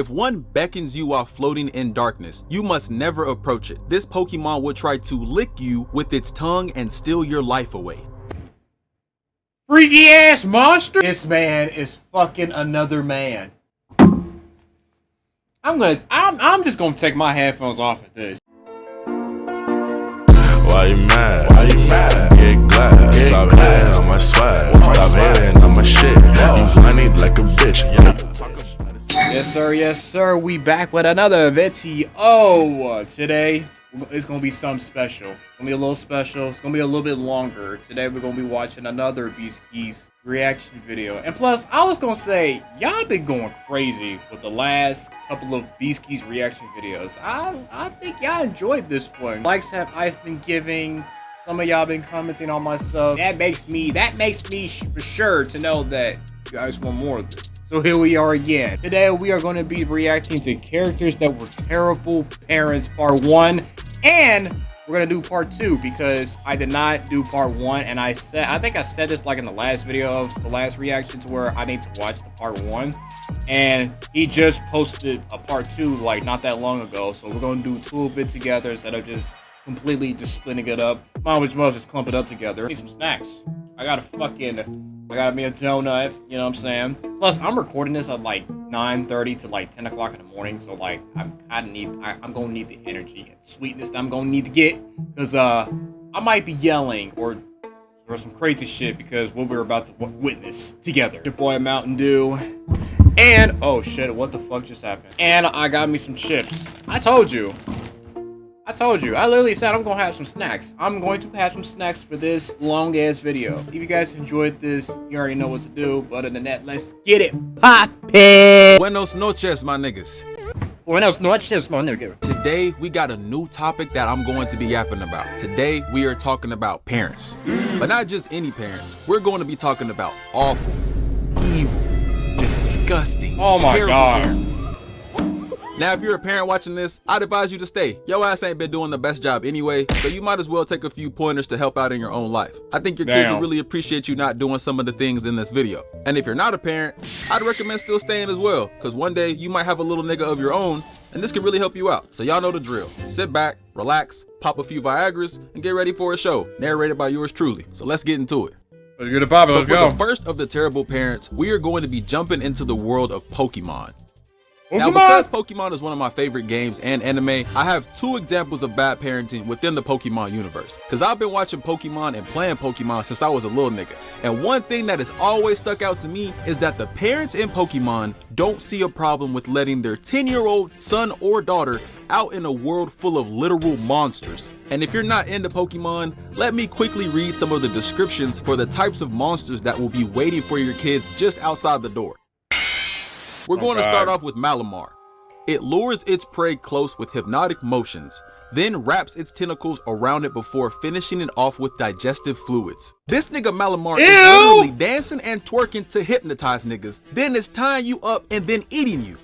If one beckons you while floating in darkness, you must never approach it. This Pokemon will try to lick you with its tongue and steal your life away. Freaky ass monster! This man is fucking another man. I'm just gonna take my headphones off at this. Why you mad? Why you mad? Get glad. Stop hating on my swag. Stop hating on my shit. You whiny like a bitch. Yes sir, we back with another video. Today, it's gonna be something special. It's gonna be a little special. It's gonna be a little bit longer. Today, we're gonna be watching another BEASKY's reaction video. And plus, I was gonna say, y'all been going crazy with the last couple of BEASKY's reaction videos. I think y'all enjoyed this one. Likes have I been giving. Some of y'all been commenting on my stuff. That makes me for sure to know that you guys want more of this. So here we are again. Today we are going to be reacting to characters that were terrible parents part 1, and we're going to do part 2 because I did not do part 1, and I think I said this like in the last video of the last reaction to where I need to watch the part 1, and he just posted a part 2 like not that long ago. So we're going to do 2 of it together instead of just completely just splitting it up. Might as well just clump it up together. I need some snacks. I got me a donut, you know what I'm saying? Plus, I'm recording this at like 9:30 to like 10 o'clock in the morning, so like I'm gonna need the energy and sweetness that I'm gonna need to get, because I might be yelling or some crazy shit because what we're about to witness together. Your boy Mountain Dew, and oh shit, what the fuck just happened? And I got me some chips. I told you. I literally said I'm gonna have some snacks. I'm going to have some snacks for this long ass video. If you guys enjoyed this, you already know what to do. But other than that, let's get it poppin'. Buenos noches, my niggas. Buenos noches, my nigga. Today, we got a new topic that I'm going to be yapping about. Today, we are talking about parents. But not just any parents. We're going to be talking about awful, evil, disgusting, oh my god. parents. Now, if you're a parent watching this, I'd advise you to stay. Your ass ain't been doing the best job anyway, so you might as well take a few pointers to help out in your own life. I think your kids will really appreciate you not doing some of the things in this video. And if you're not a parent, I'd recommend still staying as well, because one day you might have a little nigga of your own, and this could really help you out. So y'all know the drill. Sit back, relax, pop a few Viagras, and get ready for a show, narrated by yours truly. So let's get into it. Let's get it poppin', so for the first of the terrible parents, we are going to be jumping into the world of Pokemon. Now, because Pokemon is one of my favorite games and anime, I have 2 examples of bad parenting within the Pokemon universe. Because I've been watching Pokemon and playing Pokemon since I was a little nigga. And one thing that has always stuck out to me is that the parents in Pokemon don't see a problem with letting their 10-year-old son or daughter out in a world full of literal monsters. And if you're not into Pokemon, let me quickly read some of the descriptions for the types of monsters that will be waiting for your kids just outside the door. We're going to start off with Malamar. It lures its prey close with hypnotic motions, then wraps its tentacles around it before finishing it off with digestive fluids. This nigga Malamar is literally dancing and twerking to hypnotize niggas, then it's tying you up and then eating you.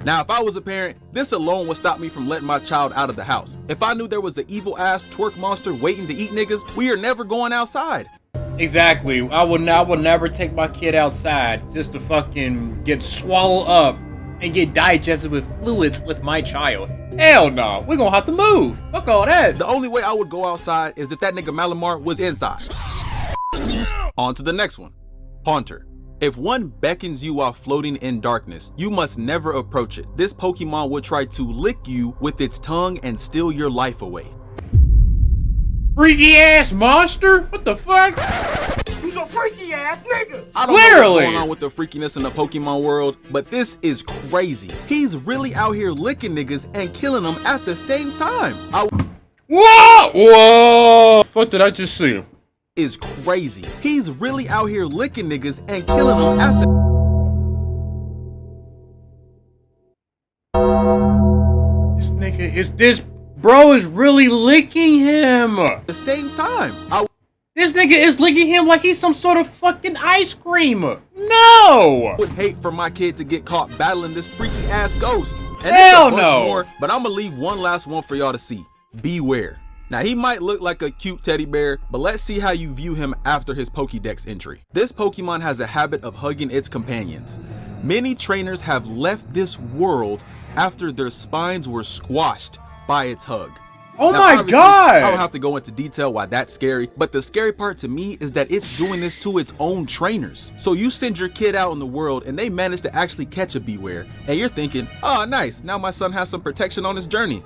Now, if I was a parent, this alone would stop me from letting my child out of the house. If I knew there was an evil ass twerk monster waiting to eat niggas, we are never going outside. Exactly. I would never take my kid outside just to fucking get swallowed up and get digested with fluids with my child. Hell no. We're gonna have to move. Fuck all that. The only way I would go outside is if that nigga Malamar was inside. On to the next one. Haunter. If one beckons you while floating in darkness, you must never approach it. This Pokemon will try to lick you with its tongue and steal your life away. Freaky ass monster? What the fuck? He's a freaky ass nigga. I don't know what's going on with the freakiness in the Pokemon world, but this is crazy. He's really out here licking niggas and killing them at the same time. Whoa! What did I just see? Is crazy. He's really out here licking niggas and killing them at the This bro is really licking him the same time. This nigga is licking him like he's some sort of fucking ice cream. No! I would hate for my kid to get caught battling this freaky ass ghost. And hell there's a bunch no! more, but I'm gonna leave one last one for y'all to see. Beware. Now, he might look like a cute teddy bear, but let's see how you view him after his Pokédex entry. This Pokemon has a habit of hugging its companions. Many trainers have left this world after their spines were squashed by its hug. Oh Now, my obviously, God! I don't have to go into detail why that's scary, but the scary part to me is that it's doing this to its own trainers. So you send your kid out in the world and they manage to actually catch a beware, and you're thinking, oh nice, now my son has some protection on his journey.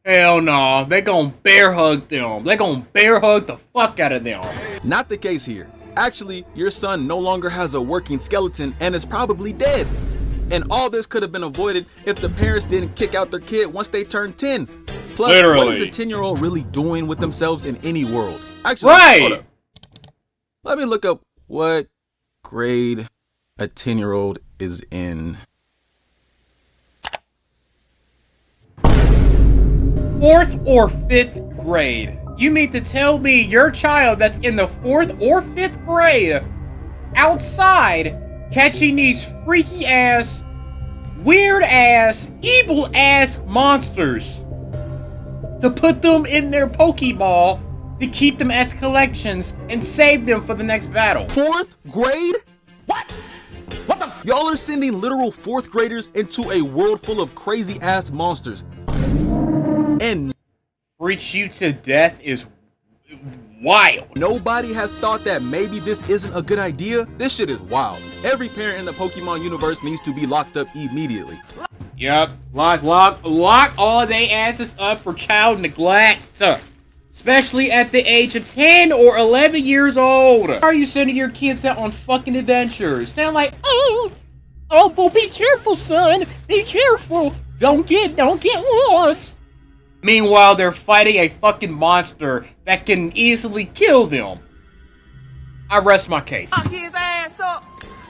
Hell no, they gon' bear hug them. They gon' bear hug the fuck out of them. Not the case here. Actually, your son no longer has a working skeleton and is probably dead. And all this could have been avoided if the parents didn't kick out their kid once they turned 10. Plus, what is a 10-year-old really doing with themselves in any world? Actually, hold up. Let me look up what grade a 10-year-old is in. 4th or 5th grade. You mean to tell me your child that's in the 4th or 5th grade outside catching these freaky ass, weird ass, evil ass monsters to put them in their Pokeball to keep them as collections and save them for the next battle? 4th grade? What? What the? Y'all are sending literal 4th graders into a world full of crazy ass monsters. And freaks you to death is wild. Nobody has thought that maybe this isn't a good idea. This shit is wild. Every parent in the Pokemon universe needs to be locked up immediately. Yep, lock all they asses up for child neglect. Especially at the age of 10 or 11 years old. Why are you sending your kids out on fucking adventures? Sound like, oh, well, be careful, son. Be careful. Don't get lost. Meanwhile, they're fighting a fucking monster that can easily kill them. I rest my case. Lock his ass up.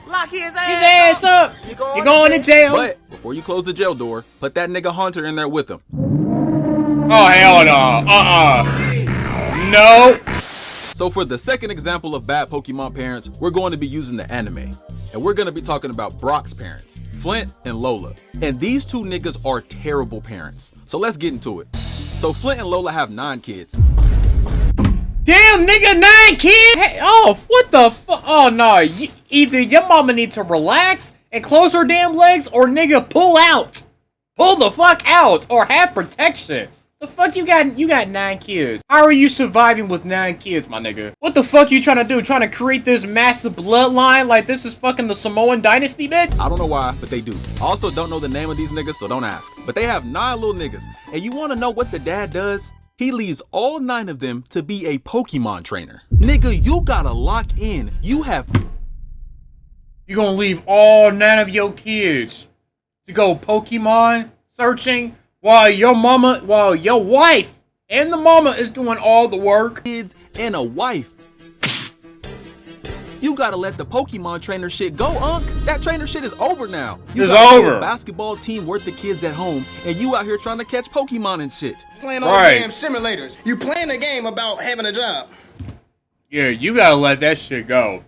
Lock his ass up. You're going to jail. But before you close the jail door, put that nigga Haunter in there with him. Oh, hell no. No. So for the second example of bad Pokemon parents, we're going to be using the anime. And we're going to be talking about Brock's parents, Flint and Lola. And these two niggas are terrible parents. So let's get into it. So Flint and Lola have 9 kids. Damn, nigga, 9 kids? Hey, oh, what the fuck? Oh, no. Either your mama needs to relax and close her damn legs, or nigga, pull out. Pull the fuck out, or have protection. The fuck you got 9 kids. How are you surviving with 9 kids, my nigga? What the fuck you trying to do? Trying to create this massive bloodline like this is fucking the Samoan dynasty, bitch? I don't know why, but they do. I also don't know the name of these niggas, so don't ask. But they have 9 little niggas. And you want to know what the dad does? He leaves all 9 of them to be a Pokemon trainer. Nigga, you gotta lock in. You gonna leave all 9 of your kids to go Pokemon searching while your wife and the mama is doing all the work? Kids and a wife. You gotta let the Pokemon trainer shit go, Unc. That trainer shit is over now. You got a basketball team worth of kids at home, and you out here trying to catch Pokemon and shit. Playing all the damn simulators. You playing a game about having a job. Yeah, you gotta let that shit go.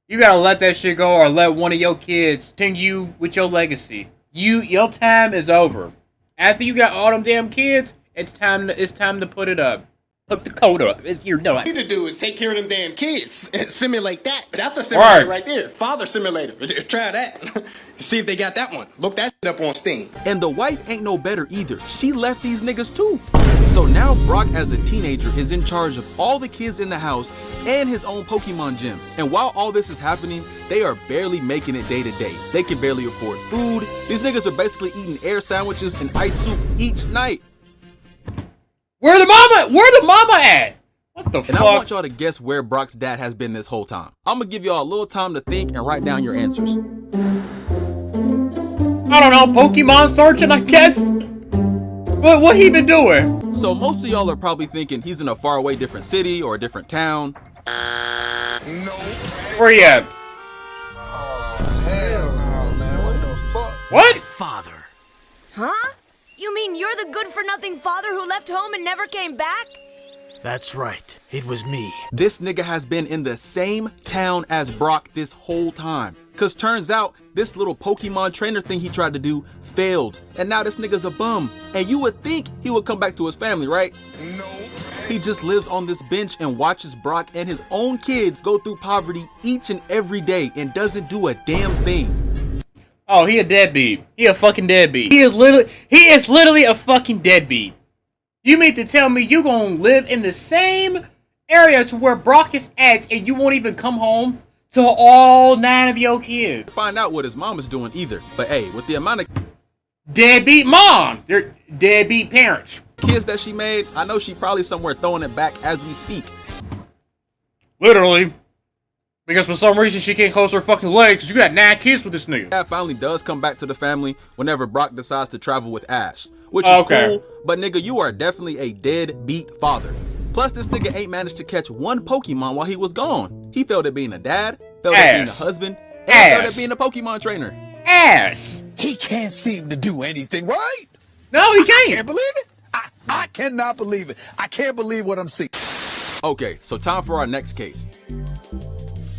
You gotta let that shit go, or let one of your kids continue with your legacy. Your time is over. After you got all them damn kids, it's time to put it up. Put the code up. You're done. What you need to do is take care of them damn kids and simulate that. That's a simulator right there. Father simulator. Try that. See if they got that one. Look that shit up on Steam. And the wife ain't no better either. She left these niggas too. So now Brock as a teenager is in charge of all the kids in the house and his own Pokemon gym. And while all this is happening, they are barely making it day to day. They can barely afford food. These niggas are basically eating air sandwiches and ice soup each night. Where the mama at? What the fuck? And I want y'all to guess where Brock's dad has been this whole time. I'm gonna give y'all a little time to think and write down your answers. I don't know, Pokemon searching, I guess? What he been doing? So most of y'all are probably thinking he's in a faraway different city or a different town. No. Where he at? Oh, hell no, man. What the fuck? What? Father. Huh? You mean you're the good-for-nothing father who left home and never came back? That's right. It was me. This nigga has been in the same town as Brock this whole time. Cause turns out this little Pokemon trainer thing he tried to do failed. And now this nigga's a bum. And you would think he would come back to his family, right? No. He just lives on this bench and watches Brock and his own kids go through poverty each and every day and doesn't do a damn thing. Oh, he a deadbeat. He a fucking deadbeat. He is literally a fucking deadbeat. You mean to tell me you gonna live in the same area to where Brock is at and you won't even come home to all 9 of your kids? Find out what his mom is doing either. But hey, with the amount of Deadbeat mom! They're deadbeat parents. kids that she made, I know she probably somewhere throwing it back as we speak. Literally. Because for some reason she can't close her fucking legs because you got 9 kids with this nigga. Dad finally does come back to the family whenever Brock decides to travel with Ash. Which is cool, but nigga, you are definitely a deadbeat father. Plus, this nigga ain't managed to catch one Pokemon while he was gone. He failed at being a dad, failed at being a husband, and failed at being a Pokemon trainer. Ass! He can't seem to do anything, right? No, he can't. I can't believe it. I cannot believe it. I can't believe what I'm seeing. Okay, so time for our next case.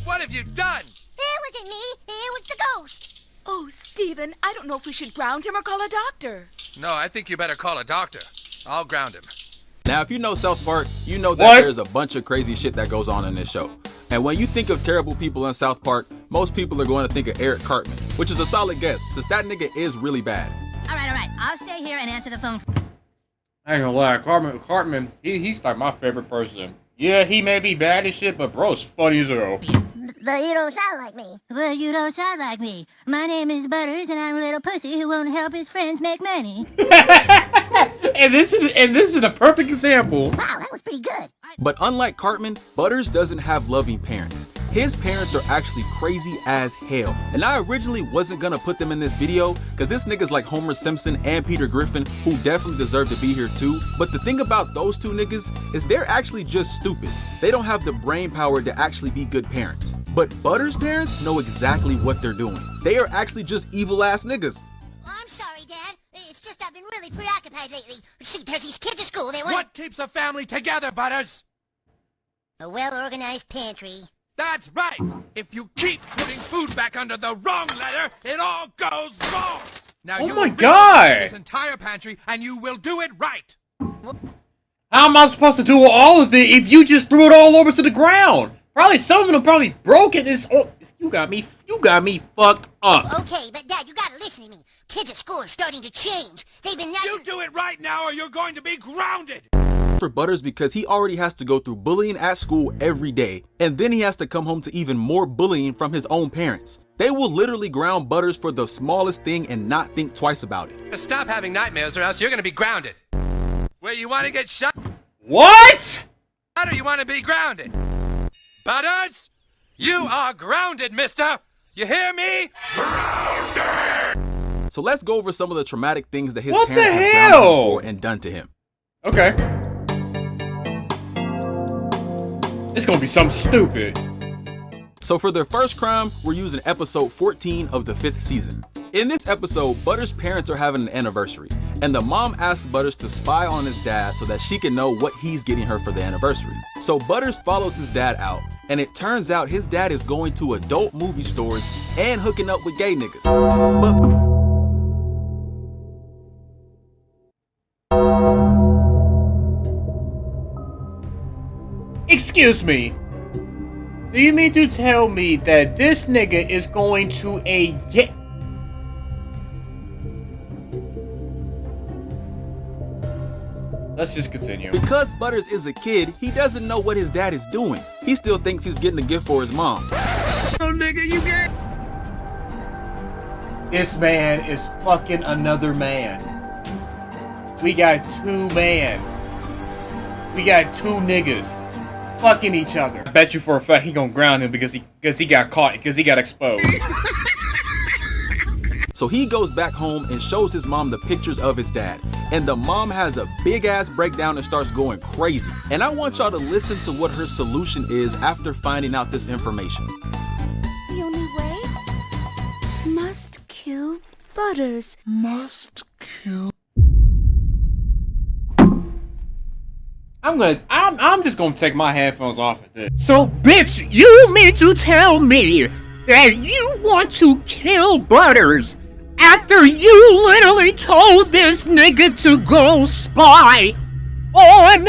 What have you done? It wasn't me. It was the ghost. Oh, Steven, I don't know if we should ground him or call a doctor. No, I think you better call a doctor. I'll ground him. Now, if you know South Park, you know that there's a bunch of crazy shit that goes on in this show. And when you think of terrible people in South Park, most people are going to think of Eric Cartman, which is a solid guess, since that nigga is really bad. All right. I'll stay here and answer the phone. I ain't gonna lie, Cartman, he's like my favorite person. Yeah, he may be bad as shit, but bro's funny as hell. But you don't sound like me. Well, you don't sound like me. My name is Butters, and I'm a little pussy who won't help his friends make money. and this is a perfect example. Wow, that was pretty good. But unlike Cartman, Butters doesn't have loving parents. His parents are actually crazy as hell. And I originally wasn't gonna put them in this video, cause this nigga's like Homer Simpson and Peter Griffin, who definitely deserve to be here too. But the thing about those two niggas is they're actually just stupid. They don't have the brain power to actually be good parents. But Butters' parents know exactly what they're doing. They are actually just evil ass niggas. I'm sorry, Dad. It's just I've been really preoccupied lately. See, there's these kids at school. What keeps a family together, Butters? A well-organized pantry. That's right. If you keep putting food back under the wrong letter, it all goes wrong. Now Oh you my will God. reorganize this entire pantry, and you will do it right. How am I supposed to do all of it if you just threw it all over to the ground? Probably some of them probably broke it. You got me fucked up. Okay, but Dad, you gotta listen to me. Kids at school are starting to change. They've been You do it right now, or you're going to be grounded. For Butters because he already has to go through bullying at school every day, and then he has to come home to even more bullying from his own parents. They will literally ground Butters for the smallest thing and not think twice about it. Stop having nightmares, or else you're going to be grounded. Where you want to get shot? What? Or you want to be grounded? Butters, you are grounded, mister. You hear me? Grounded. So let's go over some of the traumatic things that his What parents the have grounded him hell? for and done to him. Okay. It's gonna be something stupid. So for their first crime, we're using episode 14 of the 5th season. In this episode, Butters' parents are having an anniversary, and the mom asks Butters to spy on his dad so that she can know what he's getting her for the anniversary. So Butters follows his dad out, and it turns out his dad is going to adult movie stores and hooking up with gay niggas. But excuse me. Do you mean to tell me that this nigga is going to a Let's just continue. because Butters is a kid, he doesn't know what his dad is doing. He still thinks he's getting a gift for his mom. This man is fucking another man. We got two niggas fucking each other. I bet you for a fact he gonna ground him because he got caught, because he got exposed. So he goes back home and shows his mom the pictures of his dad. And the mom has a big ass breakdown and starts going crazy. And I want y'all to listen to what her solution is after finding out this information. The only way? Must kill Butters. I'm just gonna take my headphones off at this. So, bitch, you mean to tell me that you want to kill Butters after you literally told this nigga to go spy on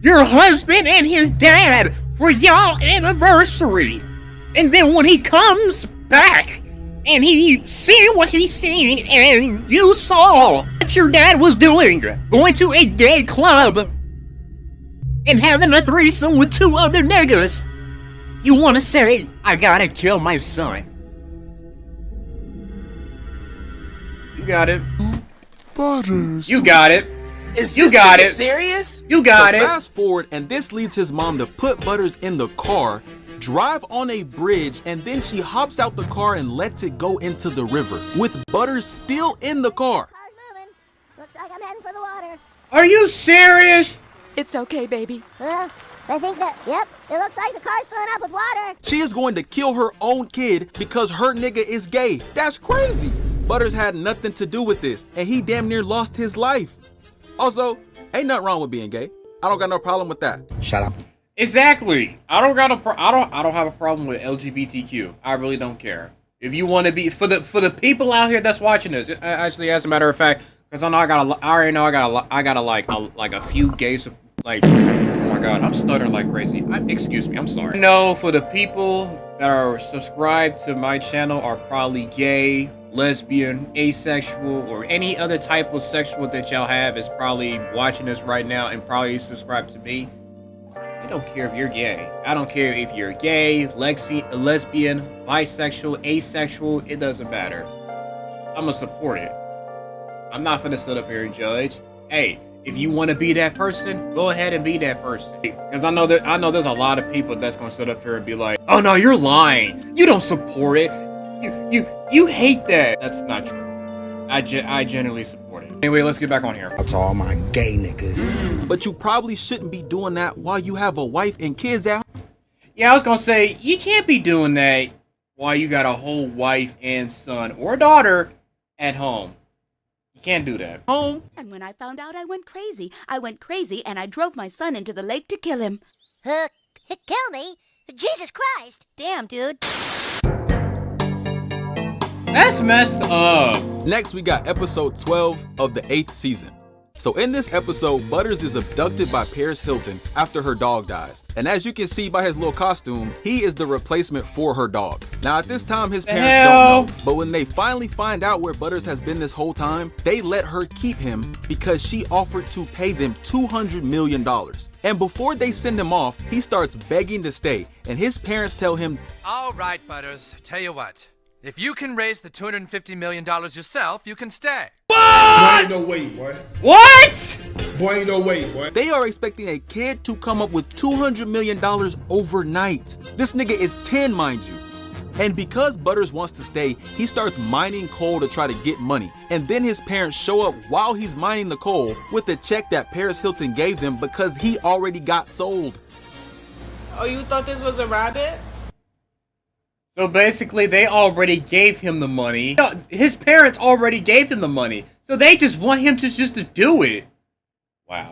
your husband and his dad for y'all anniversary? And then when he comes back and he seen what he seen, and you saw what your dad was doing, going to a gay club and having a threesome with 2 other niggas. You want to say, I gotta kill my son. You got it. Butters. You got it. Is You this got nigga it. serious? You got it. Fast forward, and this leads his mom to put Butters in the car, drive on a bridge, and then she hops out the car and lets it go into the river, with Butters still in the car. Car's moving. Looks like I'm heading for the water. Are you serious? It's okay, baby. I think that, yep, it looks like the car's filling up with water. She is going to kill her own kid because her nigga is gay. That's crazy. Butters had nothing to do with this, and he damn near lost his life. Also, ain't nothing wrong with being gay. I don't got no problem with that. Shut up. Exactly. I don't have a problem with LGBTQ. I really don't care. If you want to be for the people out here that's watching this, actually, as a matter of fact, because I already know I got like a few gays, like, oh my god, I'm stuttering like crazy. Excuse me, I'm sorry. No, for the people that are subscribed to my channel are probably gay, lesbian, asexual, or any other type of sexual that y'all have is probably watching this right now and probably subscribed to me. I don't care if you're gay. I don't care if you're gay, lesbian, bisexual, asexual, it doesn't matter. I'm gonna support it. I'm not gonna sit up here and judge. Hey, if you want to be that person, go ahead and be that person. Because I know there's a lot of people that's gonna sit up here and be like, "Oh no, you're lying. You don't support it. You hate that." That's not true. I genuinely support it. Anyway, let's get back on here. To all my gay niggas. But you probably shouldn't be doing that while you have a wife and kids out. Yeah, I was gonna say, you can't be doing that while you got a whole wife and son or daughter at home. You can't do that. Home. And when I found out, I went crazy. I went crazy and I drove my son into the lake to kill him. Kill me? Jesus Christ. Damn, dude. That's messed up. Next, we got episode 12 of the 8th season. So in this episode, Butters is abducted by Paris Hilton after her dog dies. And as you can see by his little costume, he is the replacement for her dog. Now at this time, his parents don't know, but when they finally find out where Butters has been this whole time, they let her keep him because she offered to pay them $200 million. And before they send him off, he starts begging to stay, and his parents tell him, All right, Butters. Tell you what. If you can raise the $250 million yourself, you can stay. Boy, ain't no way, boy. What? Boy, ain't no way, boy. they are expecting a kid to come up with $200 million overnight. This nigga is 10, mind you. And because Butters wants to stay, he starts mining coal to try to get money. And then his parents show up while he's mining the coal with the check that Paris Hilton gave them because he already got sold. Oh, you thought this was a rabbit? So basically, they already gave him the money. His parents already gave him the money. So they just want him to just to do it. Wow.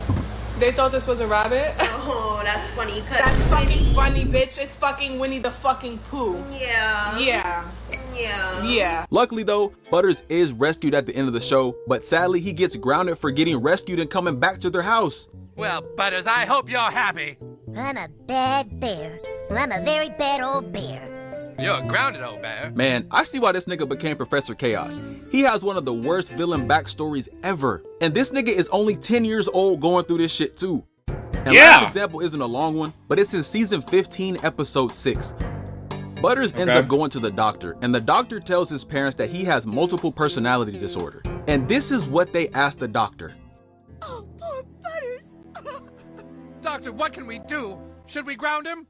They thought this was a rabbit? Oh, that's funny. That's fucking funny, bitch. It's fucking Winnie the fucking Pooh. Yeah. Yeah. Yeah. Yeah. Luckily though, Butters is rescued at the end of the show, but sadly he gets grounded for getting rescued and coming back to their house. Well, Butters, I hope you're happy. I'm a bad bear. I'm a very bad old bear. You're a grounded old bear. Man, I see why this nigga became Professor Chaos. He has one of the worst villain backstories ever. And this nigga is only 10 years old going through this shit too. And last example isn't a long one, but it's in season 15, episode 6. Butters ends up going to the doctor, and the doctor tells his parents that he has multiple personality disorder. And this is what they asked the doctor. Oh, poor Butters. Doctor, what can we do? Should we ground him?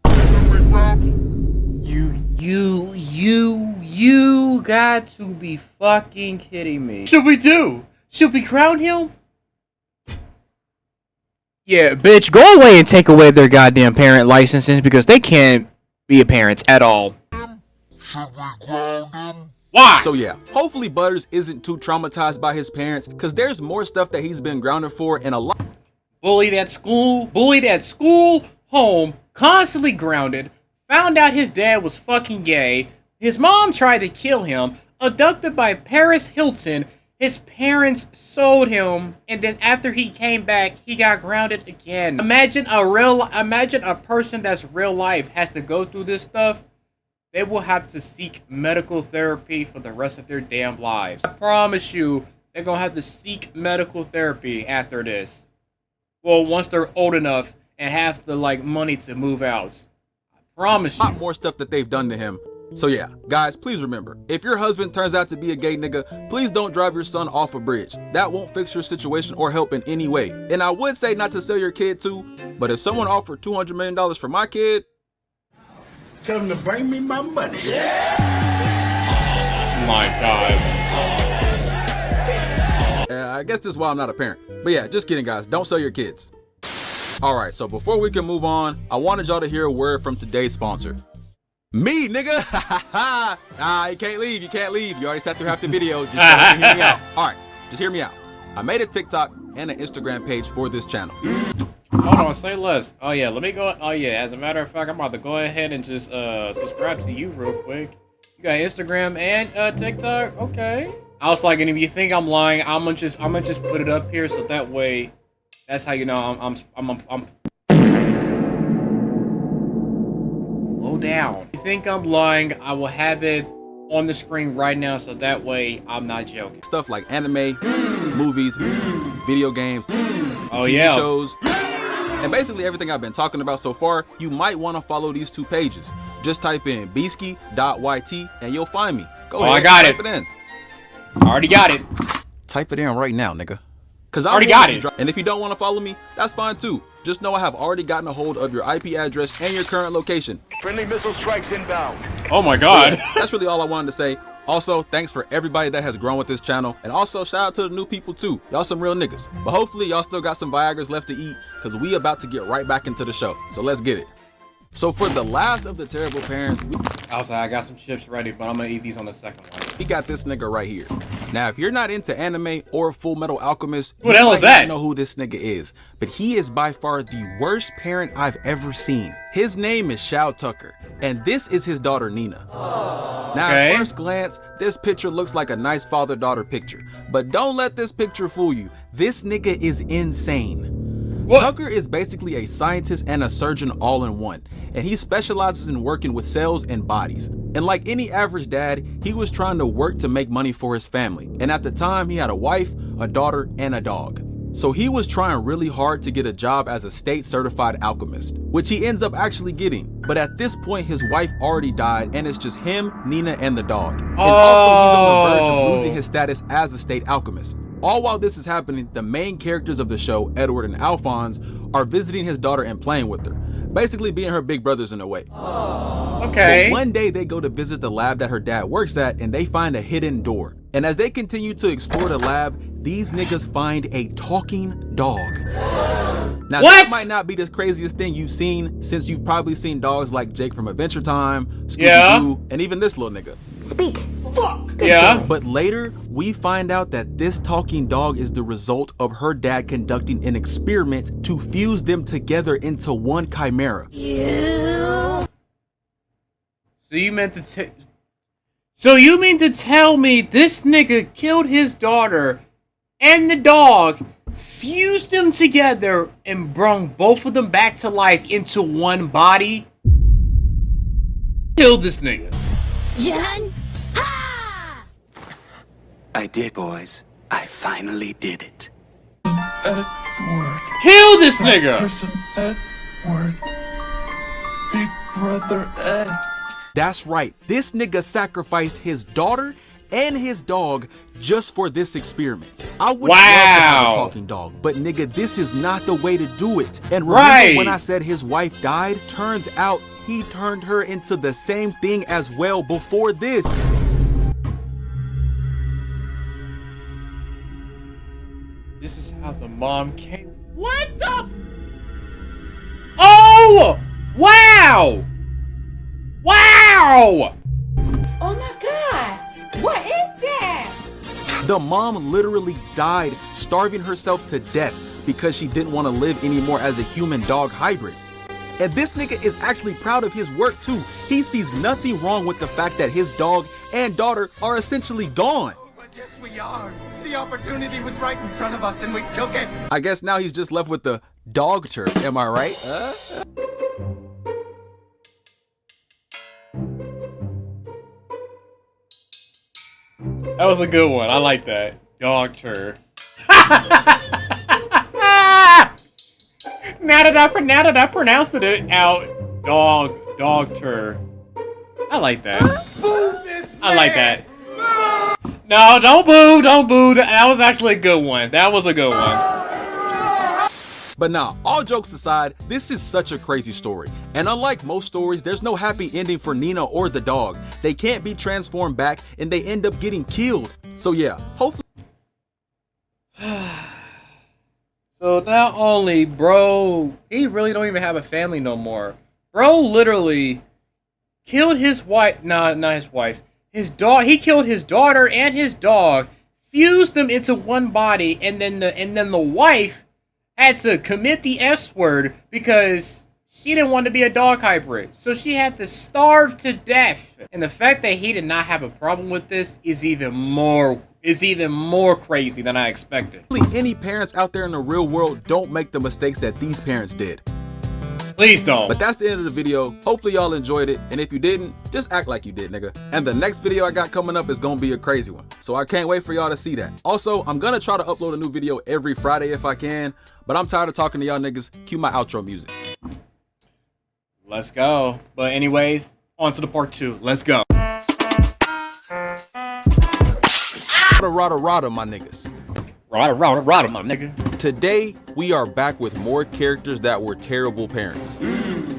You got to be fucking kidding me. Should we do? Should we ground him? Yeah, bitch, go away and take away their goddamn parent licenses because they can't be a parents at all. Should we ground him? Why? So yeah, hopefully Butters isn't too traumatized by his parents, because there's more stuff that he's been grounded for and a lot. Bullied at school, home, constantly grounded, found out his dad was fucking gay, his mom tried to kill him, abducted by Paris Hilton, his parents sold him, and then after he came back, he got grounded again. Imagine a person that's real life has to go through this stuff. they will have to seek medical therapy for the rest of their damn lives. I promise you, they're gonna have to seek medical therapy after this. Well, once they're old enough and have the like money to move out. I promise you. A lot more stuff that they've done to him. So yeah, guys, please remember, if your husband turns out to be a gay nigga, please don't drive your son off a bridge. That won't fix your situation or help in any way. And I would say not to sell your kid too, but if someone offered $200 million for my kid, tell them to bring me my money. My God. I guess this is why I'm not a parent. But yeah, just kidding, guys. Don't sell your kids. Alright, so before we can move on, I wanted y'all to hear a word from today's sponsor. Me, nigga! You can't leave, you can't leave. You already sat through half the video. Just hear me out. Alright, just hear me out. I made a TikTok and an Instagram page for this channel. Hold on, say less. Oh yeah, let me go. Oh yeah, as a matter of fact, I'm about to go ahead and just subscribe to you real quick. You got Instagram and TikTok? Okay. I was like, and if you think I'm lying, I'm gonna just put it up here so that way, that's how you know I'm slow down. If you think I'm lying, I will have it on the screen right now so that way I'm not joking. Stuff like anime, movies, video games, TV shows, and basically everything I've been talking about so far. You might want to follow these two pages. Just type in BEASKY.YT and you'll find me. Go ahead, I got type it in. I already got it. Type it in right now, nigga. Cause I already got it. And if you don't want to follow me, that's fine too. Just know I have already gotten a hold of your IP address and your current location. Friendly missile strikes inbound. Oh my God. So yeah, that's really all I wanted to say. Also, thanks for everybody that has grown with this channel. And also, shout out to the new people too. Y'all some real niggas. But hopefully, y'all still got some Viagras left to eat, because we about to get right back into the show. So let's get it. So for the last of the terrible parents, I got some chips ready, but I'm gonna eat these on the second one. we got this nigga right here. Now, if you're not into anime or Full Metal Alchemist, who the hell is that? You know who this nigga is, but he is by far the worst parent I've ever seen. His name is Shao Tucker, and this is his daughter Nina. Now, at first glance, this picture looks like a nice father-daughter picture, but don't let this picture fool you. This nigga is insane. What? Tucker is basically a scientist and a surgeon all in one, and he specializes in working with cells and bodies. And like any average dad, he was trying to work to make money for his family. And at the time, he had a wife, a daughter, and a dog. So he was trying really hard to get a job as a state certified alchemist, which he ends up actually getting. But at this point, his wife already died, and it's just him, Nina, and the dog. And also, he's on the verge of losing his status as a state alchemist. All while this is happening, the main characters of the show, Edward and Alphonse, are visiting his daughter and playing with her, basically being her big brothers in a way. Okay. But one day they go to visit the lab that her dad works at, and they find a hidden door. And as they continue to explore the lab, these niggas find a talking dog. Now, that might not be the craziest thing you've seen, since you've probably seen dogs like Jake from Adventure Time, Scooby-Doo, and even this little nigga. Fuck. Yeah. But later, we find out that this talking dog is the result of her dad conducting an experiment to fuse them together into one chimera. So you meant to So you mean to tell me this nigga killed his daughter and the dog, fused them together, and brung both of them back to life into one body? Killed this nigga. John? I did, boys. I finally did it. Edward. Kill this nigga! Person Edward. Big brother Ed. That's right. This nigga sacrificed his daughter and his dog just for this experiment. I would love to have a talking dog, but nigga, this is not the way to do it. And remember when I said his wife died? Turns out he turned her into the same thing as well before this. This is how the mom came. What the? Oh! Wow! Wow! Oh my God! What is that? The mom literally died, starving herself to death because she didn't want to live anymore as a human-dog hybrid. And this nigga is actually proud of his work too. He sees nothing wrong with the fact that his dog and daughter are essentially gone. Yes, we are. The opportunity was right in front of us and we took it. I guess now he's just left with the dog turf, am I right? That was a good one. I like that. Doctor. Now that I pronounced it out, doctor. I like that. I like that. No, don't boo. That was actually a good one. That was a good one. But nah, all jokes aside, this is such a crazy story. And unlike most stories, there's no happy ending for Nina or the dog. They can't be transformed back and they end up getting killed. So yeah, hopefully. So not only, bro, he really don't even have a family no more. Bro literally killed his wife, not his wife, his dog. He killed his daughter and his dog, fused them into one body, and then the wife had to commit the S word because she didn't want to be a dog hybrid. So she had to starve to death. And the fact that he did not have a problem with this is even more crazy than I expected. Any parents out there in the real world don't make the mistakes that these parents did. Please don't. But that's the end of the video. Hopefully y'all enjoyed it. And if you didn't, just act like you did, nigga. And the next video I got coming up is gonna be a crazy one. So I can't wait for y'all to see that. Also, I'm gonna try to upload a new video every Friday if I can. But I'm tired of talking to y'all niggas. Cue my outro music. Let's go. But anyways, on to the part 2. Let's go. Rada, my niggas. Rada, my nigga. Today, we are back with more characters that were terrible parents.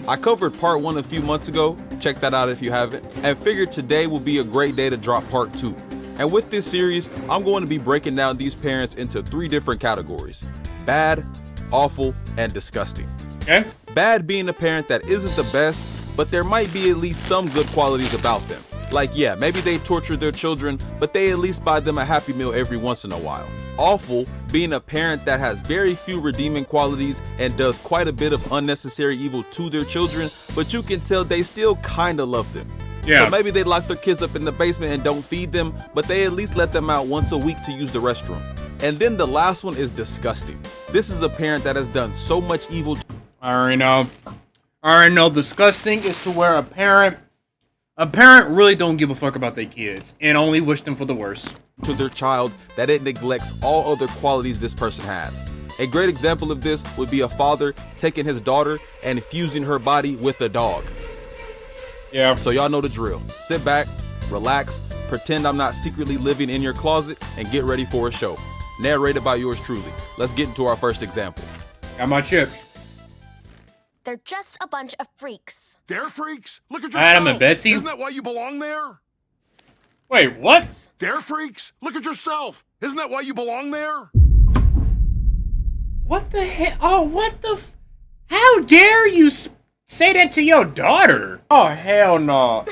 I covered part 1 a few months ago. Check that out if you haven't. And figured today will be a great day to drop part 2. And with this series, I'm going to be breaking down these parents into 3 different categories. Bad, awful, and disgusting. Okay. Bad being a parent that isn't the best, but there might be at least some good qualities about them. Like, yeah, maybe they torture their children, but they at least buy them a Happy Meal every once in a while. Awful being a parent that has very few redeeming qualities and does quite a bit of unnecessary evil to their children, but you can tell they still kinda love them. Yeah. So maybe they lock their kids up in the basement and don't feed them, but they at least let them out once a week to use the restroom. And then the last one is disgusting. This is a parent that has done so much evil. I already know. Disgusting is to where a parent really don't give a fuck about their kids and only wish them for the worst. To their child that it neglects all other qualities this person has. A great example of this would be a father taking his daughter and fusing her body with a dog. Yeah. So y'all know the drill. Sit back, relax, pretend I'm not secretly living in your closet, and get ready for a show. Narrated by yours truly. Let's get into our first example. Got my chips. They're just a bunch of freaks. They're freaks? Look at yourself. Adam and Betsy? Isn't that why you belong there? Wait, what? They're freaks? Look at yourself. Isn't that why you belong there? What the hell? Oh, what the how dare you say that to your daughter? Oh, hell no.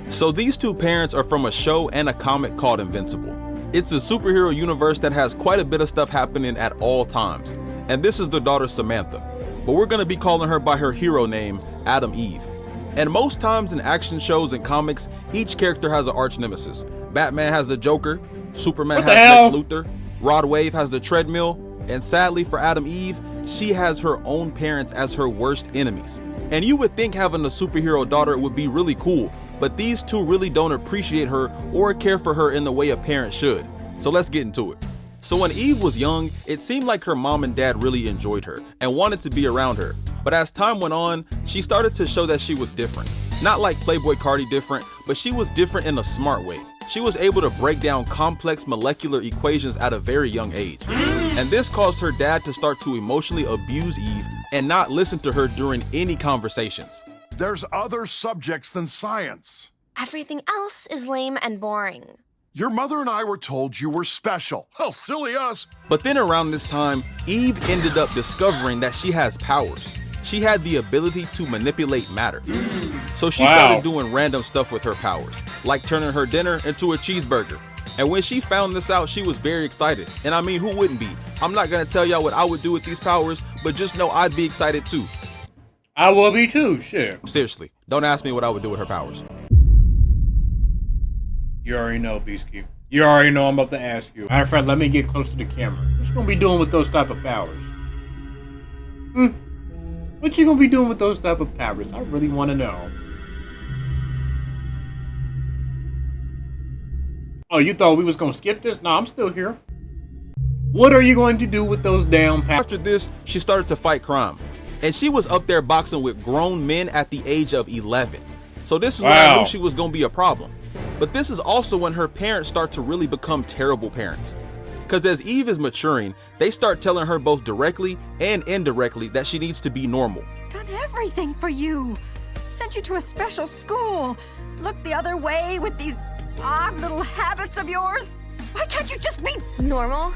So these 2 parents are from a show and a comic called Invincible. It's a superhero universe that has quite a bit of stuff happening at all times. And this is their daughter Samantha. But we're gonna be calling her by her hero name, Adam Eve. And most times in action shows and comics, each character has an arch nemesis. Batman has the Joker, Superman has Lex Luthor, Rod Wave has the treadmill, and sadly for Adam Eve, she has her own parents as her worst enemies. And you would think having a superhero daughter would be really cool, but these 2 really don't appreciate her or care for her in the way a parent should. So let's get into it. So when Eve was young, it seemed like her mom and dad really enjoyed her and wanted to be around her. But as time went on, she started to show that she was different. Not like Playboy Cardi different, but she was different in a smart way. She was able to break down complex molecular equations at a very young age. And this caused her dad to start to emotionally abuse Eve and not listen to her during any conversations. There's other subjects than science. Everything else is lame and boring. Your mother and I were told you were special. Well, silly us. But then around this time, Eve ended up discovering that she has powers. She had the ability to manipulate matter. So she started doing random stuff with her powers, like turning her dinner into a cheeseburger. And when she found this out, she was very excited. And I mean, who wouldn't be? I'm not gonna tell y'all what I would do with these powers, but just know I'd be excited too. I will be too, shit. Seriously, don't ask me what I would do with her powers. You already know, BEASKY. You already know I'm about to ask you. Matter of fact, let me get close to the camera. What you gonna be doing with those type of powers? What you gonna be doing with those type of powers? I really want to know. Oh, you thought we was gonna skip this? Nah, I'm still here. What are you going to do with those damn powers? After this, she started to fight crime. And she was up there boxing with grown men at the age of 11. So this is when I knew she was going to be a problem. But this is also when her parents start to really become terrible parents. Because as Eve is maturing, they start telling her both directly and indirectly that she needs to be normal. Done everything for you. Sent you to a special school. Looked the other way with these odd little habits of yours. Why can't you just be normal?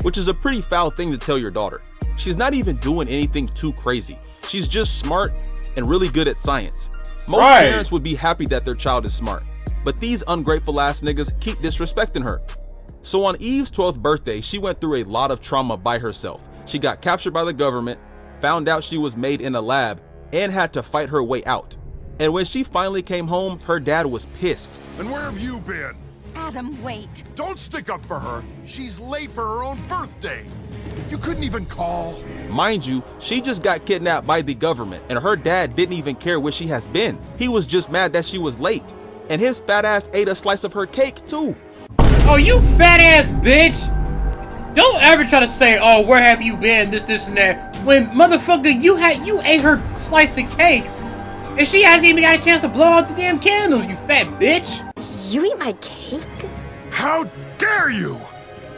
Which is a pretty foul thing to tell your daughter. She's not even doing anything too crazy. She's just smart and really good at science. Most parents would be happy that their child is smart, but these ungrateful ass niggas keep disrespecting her. So on Eve's 12th birthday, she went through a lot of trauma by herself. She got captured by the government, found out she was made in a lab, and had to fight her way out. And when she finally came home, her dad was pissed. And where have you been? Adam, wait. Don't stick up for her. She's late for her own birthday. You couldn't even call. Mind you, she just got kidnapped by the government, and her dad didn't even care where she has been. He was just mad that she was late. And his fat ass ate a slice of her cake too. Oh, you fat ass bitch! Don't ever try to say, oh, where have you been, this, and that. When, motherfucker, you ate her slice of cake, and she hasn't even got a chance to blow out the damn candles, you fat bitch! You eat my cake? How dare you!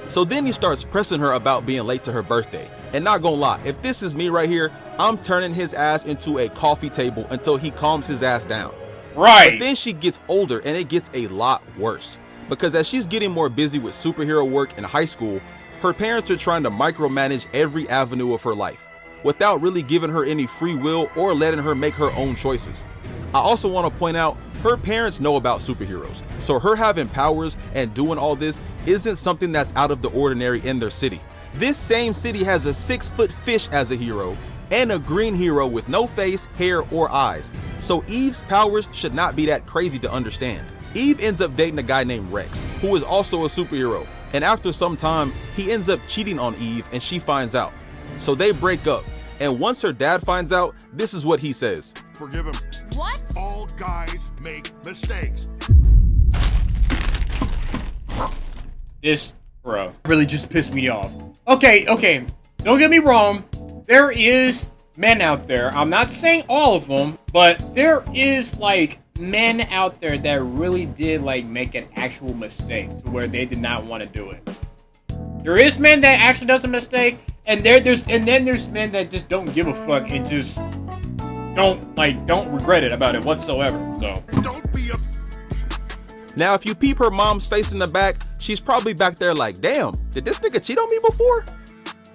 So then he starts pressing her about being late to her birthday. And not gonna lie, if this is me right here, I'm turning his ass into a coffee table until he calms his ass down. Right. But then she gets older and it gets a lot worse. Because as she's getting more busy with superhero work in high school, her parents are trying to micromanage every avenue of her life, without really giving her any free will or letting her make her own choices. I also want to point out, her parents know about superheroes, so her having powers and doing all this isn't something that's out of the ordinary in their city. This same city has a 6-foot fish as a hero, and a green hero with no face, hair, or eyes, so Eve's powers should not be that crazy to understand. Eve ends up dating a guy named Rex, who is also a superhero, and after some time, he ends up cheating on Eve and she finds out. So they break up, and once her dad finds out, this is what he says. Forgive him. What? All guys make mistakes. This, bro, really just pissed me off. Okay, don't get me wrong. There is men out there. I'm not saying all of them, but there is, like, men out there that really did, like, make an actual mistake to where they did not want to do it. There is men that actually does a mistake, and then there's men that just don't give a fuck and just don't regret it about it whatsoever. So don't be a... Now if you peep her mom's face in the back, she's probably back there like, damn, did this nigga cheat on me before?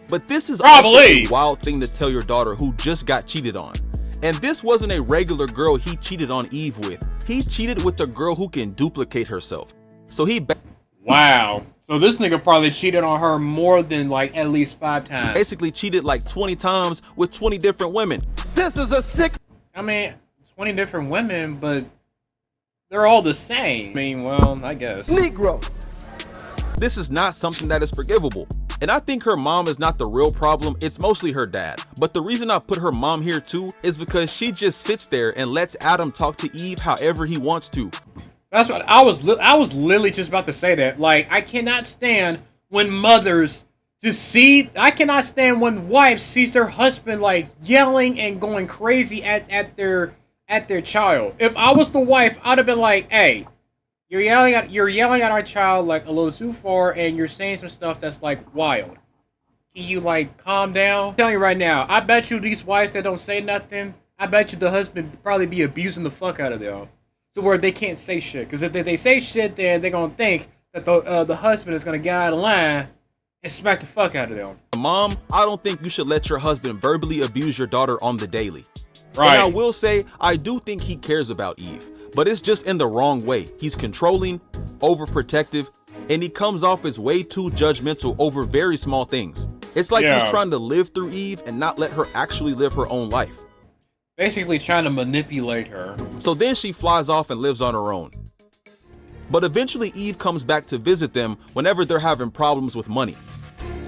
But this is also a wild thing to tell your daughter who just got cheated on. And this wasn't a regular girl he cheated on Eve with. He cheated with a girl who can duplicate herself. So he wow. So this nigga probably cheated on her more than like at least 5 times. Basically cheated like 20 times with 20 different women. This is a sick... I mean, 20 different women, but they're all the same. I mean, well, I guess. Negro. This is not something that is forgivable. And I think her mom is not the real problem, it's mostly her dad. But the reason I put her mom here too is because she just sits there and lets Adam talk to Eve however he wants to. That's what I was literally just about to say that. Like, I cannot stand when mothers just see, I cannot stand when wives sees their husband like yelling and going crazy at their child. If I was the wife, I'd have been like, hey, you're yelling at our child like a little too far, and you're saying some stuff that's like wild. Can you like calm down? I'm telling you right now, I bet you these wives that don't say nothing, I bet you the husband probably be abusing the fuck out of them, to where they can't say shit. Because if they say shit, then they're gonna think that the husband is gonna get out of line and smack the fuck out of them. Mom, I don't think you should let your husband verbally abuse your daughter on the daily. Right. And I will say, I do think he cares about Eve, but it's just in the wrong way. He's controlling, overprotective, and he comes off as way too judgmental over very small things. It's like he's trying to live through Eve and not let her actually live her own life. Basically trying to manipulate her. So then she flies off and lives on her own. But eventually Eve comes back to visit them whenever they're having problems with money.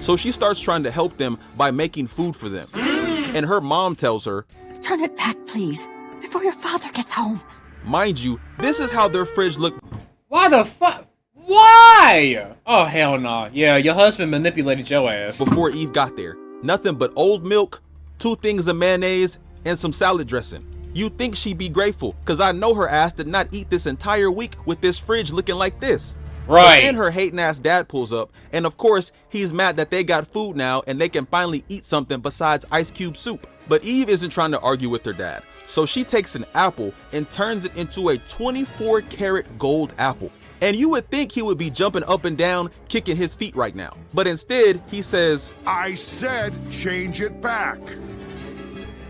So she starts trying to help them by making food for them. And her mom tells her, turn it back, please, before your father gets home. Mind you, this is how their fridge looked. Why the fuck? Why? Oh, hell no. Yeah, your husband manipulated your ass. Before Eve got there, nothing but old milk, 2 things of mayonnaise, and some salad dressing. You'd think she'd be grateful, cause I know her ass did not eat this entire week with this fridge looking like this. Right. But then her hating ass dad pulls up, and of course, he's mad that they got food now and they can finally eat something besides ice cube soup. But Eve isn't trying to argue with her dad. So she takes an apple and turns it into a 24-karat gold apple. And you would think he would be jumping up and down, kicking his feet right now. But instead, he says, I said change it back.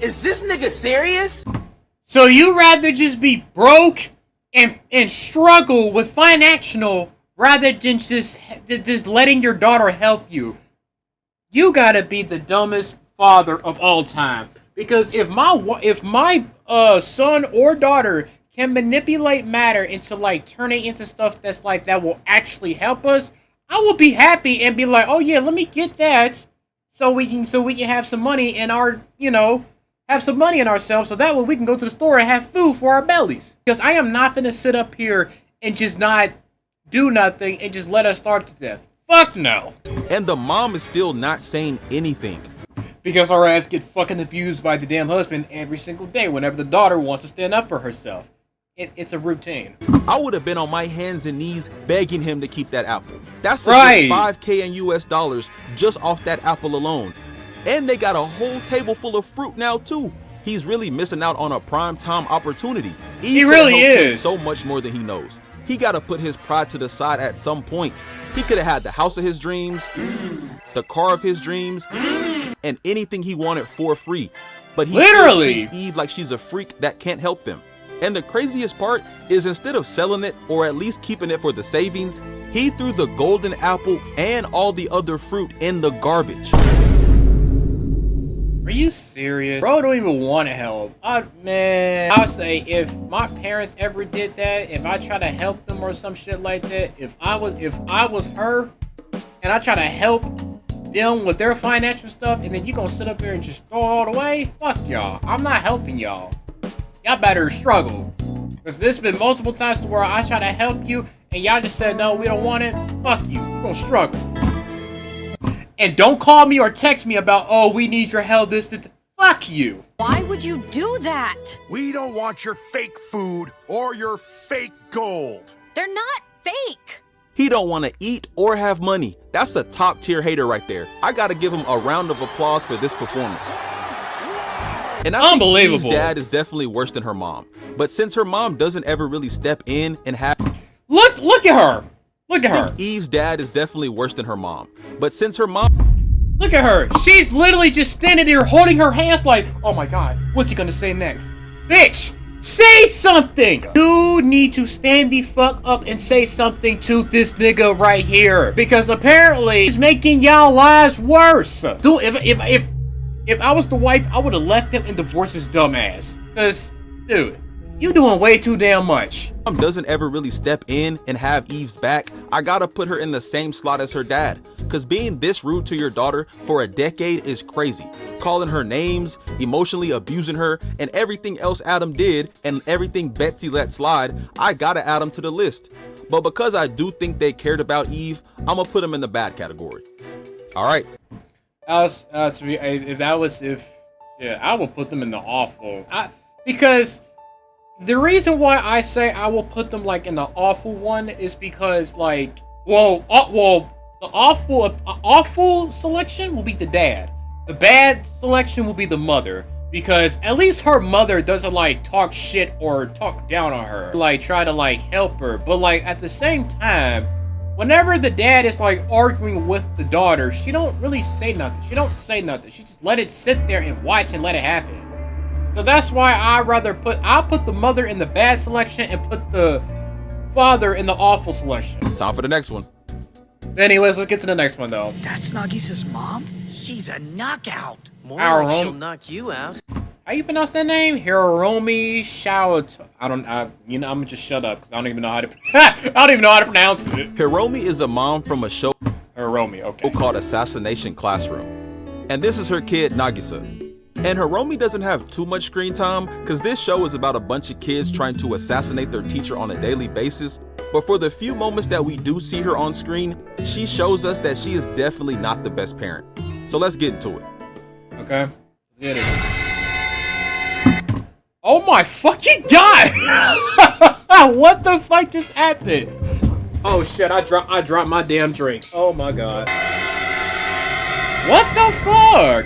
Is this nigga serious? So you rather just be broke and struggle with financial rather than just letting your daughter help you. You gotta be the dumbest father of all time. Because if my son or daughter can manipulate matter into like turning into stuff that's like that will actually help us, I will be happy and be like, oh yeah, let me get that so we can have some money in our, have some money in ourselves, so that way we can go to the store and have food for our bellies. Because I am not gonna sit up here and just not do nothing and just let us starve to death. Fuck no. And the mom is still not saying anything. Because our ass get fucking abused by the damn husband every single day whenever the daughter wants to stand up for herself. It's a routine. I would have been on my hands and knees begging him to keep that apple. That's right. $5K in US dollars just off that apple alone. And they got a whole table full of fruit now too. He's really missing out on a prime time opportunity. He really is. So much more than he knows. He got to put his pride to the side at some point. He could have had the house of his dreams, the car of his dreams, and anything he wanted for free. But he literally treats Eve like she's a freak that can't help them. And the craziest part is instead of selling it or at least keeping it for the savings, he threw the golden apple and all the other fruit in the garbage. Are you serious? Bro don't even want to help. Man, I'll say if my parents ever did that, if I try to help them or some shit like that, if I was her and I try to help them with their financial stuff and then you gonna sit up there and just throw it all away? Fuck y'all. I'm not helping y'all. Y'all better struggle. Because this been multiple times to where I try to help you and y'all just said no, we don't want it. Fuck you. You're gonna struggle. And don't call me or text me about, oh, we need your help, this. Fuck you. Why would you do that? We don't want your fake food or your fake gold. They're not fake. He don't want to eat or have money. That's a top tier hater right there. I gotta give him a round of applause for this performance. And I think Eve's dad is definitely worse than her mom. But since her mom doesn't ever really step in and have... Look at her. Look at her. Eve's dad is definitely worse than her mom. But since her mom... Look at her. She's literally just standing there holding her hands like, oh my god, what's he gonna say next? Bitch, say something. You need to stand the fuck up and say something to this nigga right here. Because apparently he's making y'all lives worse. Dude, if I was the wife, I would have left him and divorced his dumb ass. Because, dude, you doing way too damn much. Mom doesn't ever really step in and have Eve's back. I gotta put her in the same slot as her dad. Cause being this rude to your daughter for a decade is crazy. Calling her names, emotionally abusing her, and everything else Adam did, and everything Betsy let slide, I gotta add him to the list. But because I do think they cared about Eve, I'ma put him in the bad category. Alright. I would put them in the awful. Because the reason why I say I will put them like in the awful one is because like, the awful selection will be the dad. The bad selection will be the mother. Because at least her mother doesn't like talk shit or talk down on her. Like try to like help her. But like at the same time, whenever the dad is like arguing with the daughter, she don't really say nothing. She don't say nothing. She just let it sit there and watch and let it happen. So that's why I'll put the mother in the bad selection and put the father in the awful selection. Time for the next one. Anyways, let's get to the next one though. That's Nagisa's mom? She's a knockout. More like she'll knock you out. How you pronounce that name? Hiromi Shaoto. I'm gonna just shut up because I don't even know how to. I don't even know how to pronounce it. Hiromi is a mom from a show. Hiromi, okay. Called Assassination Classroom, and this is her kid Nagisa. And Hiromi doesn't have too much screen time because this show is about a bunch of kids trying to assassinate their teacher on a daily basis. But for the few moments that we do see her on screen, she shows us that she is definitely not the best parent. So let's get into it. Okay, let's get it. Oh my fucking god! What the fuck just happened? Oh shit, I dropped my damn drink. Oh my god. What the fuck?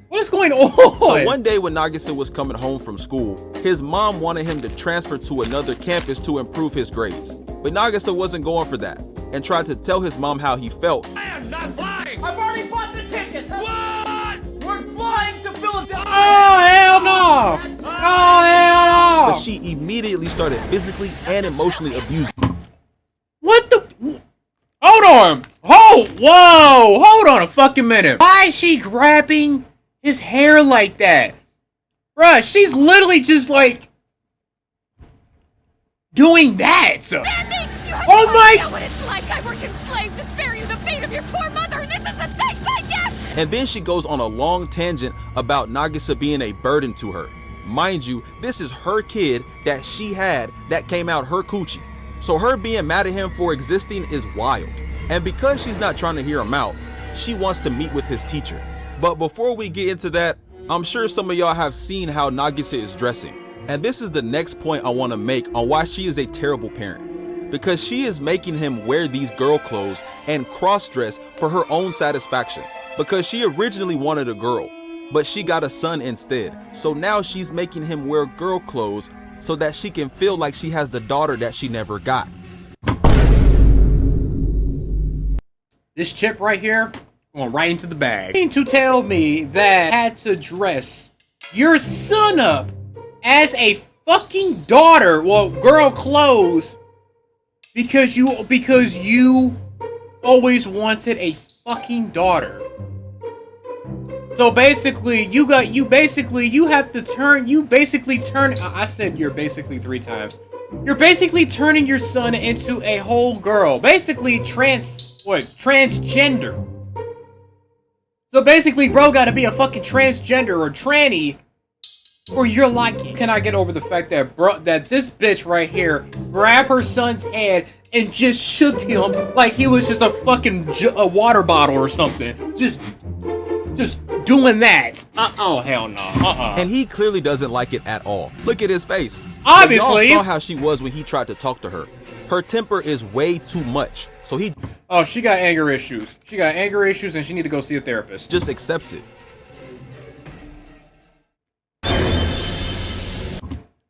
What is going on? So one day when Nagisa was coming home from school, his mom wanted him to transfer to another campus to improve his grades. But Nagisa wasn't going for that and tried to tell his mom how he felt. I am not flying! I've already bought the tickets! What? We're flying to Philadelphia! Oh hell no! Oh hell no! But she immediately started physically and emotionally abusing. What the? Hold on! Whoa! Hold on a fucking minute! Why is she grabbing his hair like that? Bruh, she's literally just like doing that. Oh my! Know what it's like. I worked enslaved to spare you the fate of your poor mother, and this is the thanks I get. And then she goes on a long tangent about Nagisa being a burden to her. Mind you, this is her kid that she had that came out her coochie. So her being mad at him for existing is wild. And because she's not trying to hear him out, she wants to meet with his teacher. But before we get into that, I'm sure some of y'all have seen how Nagisa is dressing. And this is the next point I want to make on why she is a terrible parent. Because she is making him wear these girl clothes and cross-dress for her own satisfaction. Because she originally wanted a girl, but she got a son instead. So now she's making him wear girl clothes so that she can feel like she has the daughter that she never got. This chip right here, going right into the bag. You mean to tell me that I had to dress your son up as a fucking daughter, well, girl clothes, because you always wanted a fucking daughter. So basically, you have to turn, I said you're basically 3 times. You're basically turning your son into a whole girl. Basically transgender. So basically, bro gotta be a fucking transgender or tranny for your liking. Can I get over the fact that this bitch right here grabbed her son's head and just shook him like he was just a fucking water bottle or something. Just doing that. Oh, hell no. And he clearly doesn't like it at all. Look at his face. Obviously. Y'all saw how she was when he tried to talk to her. Her temper is way too much. So he... Oh, she got anger issues. She got anger issues and she need to go see a therapist. Just accepts it.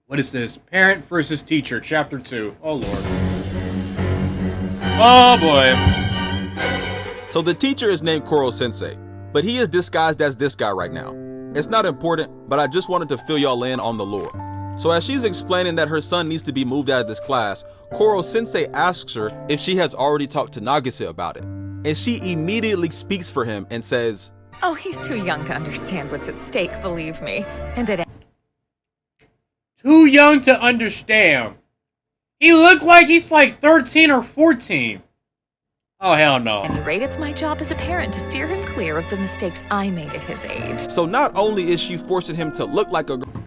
What is this? Parent versus Teacher, Chapter 2. Oh, Lord. Oh, boy. So the teacher is named Koro-sensei, but he is disguised as this guy right now. It's not important, but I just wanted to fill y'all in on the lore. So as she's explaining that her son needs to be moved out of this class, Koro-sensei asks her if she has already talked to Nagisa about it. And she immediately speaks for him and says, "Oh, he's too young to understand what's at stake, believe me. And it too young to understand. He looks like he's like 13 or 14. Oh, hell no. At any rate, it's my job as a parent to steer him clear of the mistakes I made at his age." So not only is she forcing him to look like a girl.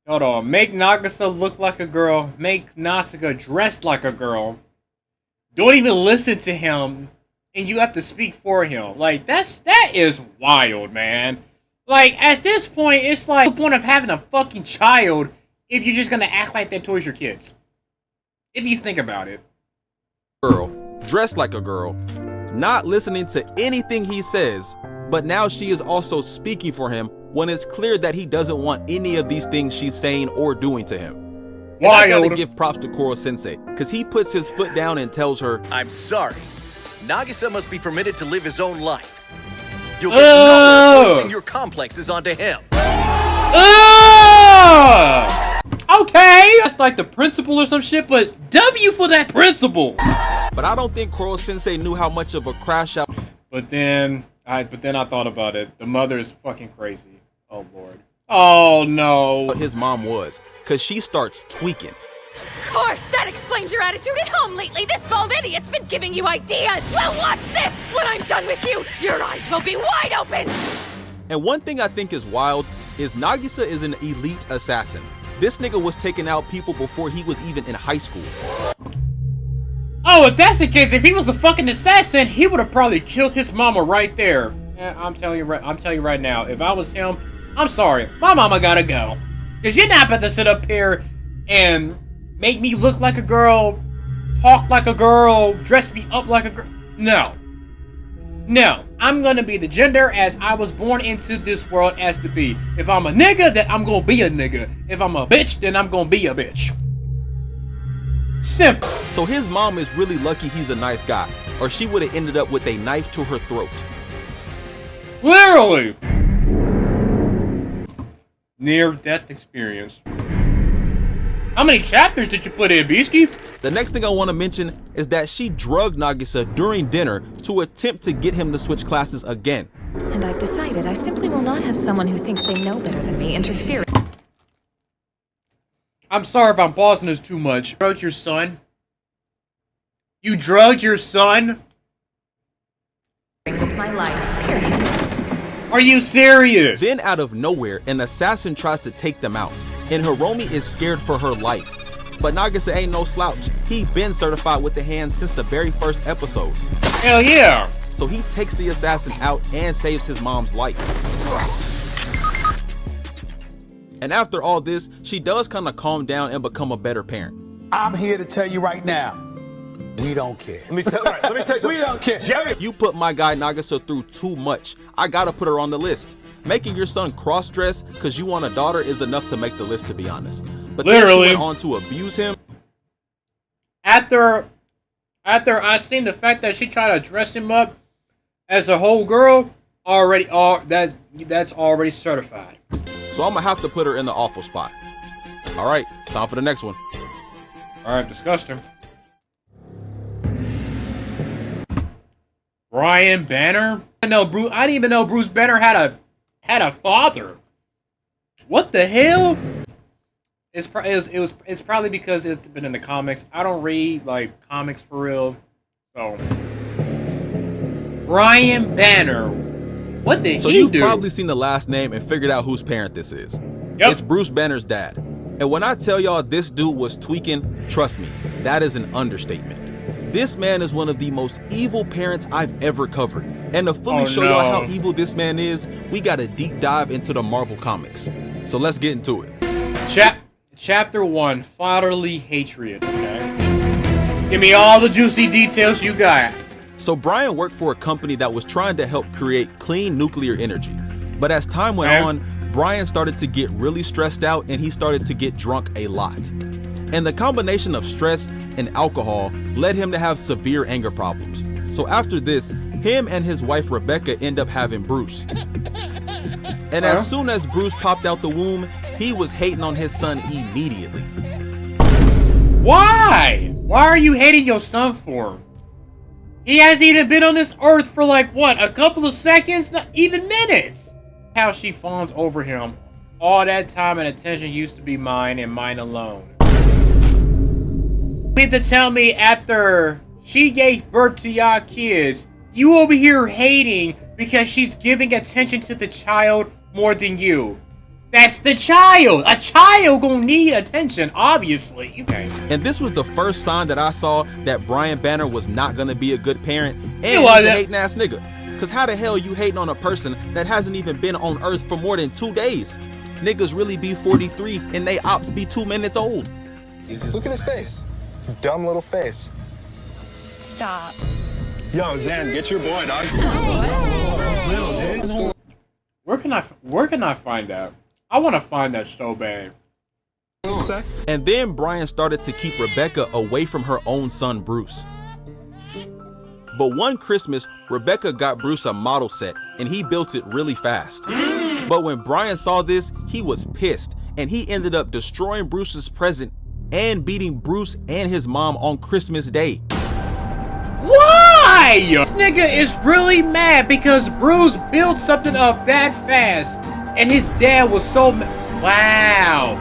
Hold on. Make Nagisa look like a girl. Make Nasuka dress like a girl. Don't even listen to him. And you have to speak for him. Like, that is wild, man. Like, at this point, it's like the point of having a fucking child if you're just gonna act like that towards your kids. If you think about it. Girl, dressed like a girl, not listening to anything he says, but now she is also speaking for him when it's clear that he doesn't want any of these things she's saying or doing to him. And I gotta give props to Koro-sensei, because he puts his foot down and tells her, "I'm sorry. Nagisa must be permitted to live his own life. You'll get nowhere forcing your complexes onto him." Okay, that's like the principal or some shit, but W for that principal. But I don't think Koro-sensei knew how much of a crash out. But then I thought about it. The mother is fucking crazy. Oh, Lord. Oh, no. But his mom was, because she starts tweaking. Of course, that explains your attitude at home lately. This bald idiot's been giving you ideas. Well, watch this. When I'm done with you, your eyes will be wide open. And one thing I think is wild is Nagisa is an elite assassin. This nigga was taking out people before he was even in high school. Oh, if that's the case, if he was a fucking assassin, he would have probably killed his mama right there. I'm telling you right now, if I was him, I'm sorry, my mama gotta go. Cause you're not about to sit up here and make me look like a girl, talk like a girl, dress me up like a girl. No. No, I'm gonna be the gender as I was born into this world as to be. If I'm a nigga, then I'm gonna be a nigga. If I'm a bitch, then I'm gonna be a bitch. Simple. So his mom is really lucky he's a nice guy, or she would have ended up with a knife to her throat. Literally. Near-death experience. How many chapters did you put in, BEASKY? The next thing I want to mention is that she drugged Nagisa during dinner to attempt to get him to switch classes again. And I've decided I simply will not have someone who thinks they know better than me interfere. I'm sorry if I'm pausing this too much. You drugged your son? You drugged your son? With my life, period. Are you serious? Then out of nowhere, an assassin tries to take them out, and Hiromi is scared for her life. But Nagisa ain't no slouch. He been certified with the hand since the very first episode. Hell yeah! So he takes the assassin out and saves his mom's life. And after all this, she does kind of calm down and become a better parent. I'm here to tell you right now, we don't care. Let me tell you something. We don't care. Jerry. You put my guy Nagisa through too much. I gotta put her on the list. Making your son cross-dress because you want a daughter is enough to make the list, to be honest. But literally, then she went on to abuse him. After I seen the fact that she tried to dress him up as a whole girl, that's already certified. So I'm gonna have to put her in the awful spot. All right, time for the next one. All right, disgusting. Brian Banner? I didn't even know Bruce Banner had a father. What the hell? It's probably because it's been in the comics. I don't read like comics for real. So Brian Banner. What did he do? So you've probably seen the last name and figured out whose parent this is. Yep. It's Bruce Banner's dad. And when I tell y'all this dude was tweaking, trust me, that is an understatement. This man is one of the most evil parents I've ever covered. And to fully show y'all how evil this man is, we got a deep dive into the Marvel comics. So let's get into it. Chapter 1, Fatherly Hatred. Okay. Give me all the juicy details you got. So Brian worked for a company that was trying to help create clean nuclear energy. But as time went on, Brian started to get really stressed out and he started to get drunk a lot. And the combination of stress and alcohol led him to have severe anger problems. So after this, him and his wife Rebecca end up having Bruce. And as soon as Bruce popped out the womb, he was hating on his son immediately. Why? Why are you hating your son for? He hasn't even been on this earth for like, what, a couple of seconds? Not even minutes. How she fawns over him. All that time and attention used to be mine and mine alone. You mean to tell me after she gave birth to y'all kids, you over here hating because she's giving attention to the child more than you? That's the child! A child gonna need attention, obviously. Okay. And this was the first sign that I saw that Brian Banner was not gonna be a good parent and he's a hating ass nigga. Cause how the hell you hating on a person that hasn't even been on Earth for more than 2 days? Niggas really be 43 and they ops be 2 minutes old. Look at his face. Dumb little face. Stop. Yo, Zen, get your boy, dog. Where can I find that? I want to find that so bad. And then Brian started to keep Rebecca away from her own son, Bruce. But one Christmas, Rebecca got Bruce a model set, and he built it really fast. But when Brian saw this, he was pissed, and he ended up destroying Bruce's present and beating Bruce and his mom on Christmas Day. Why? This nigga is really mad because Bruce built something up that fast, and his dad was so wow.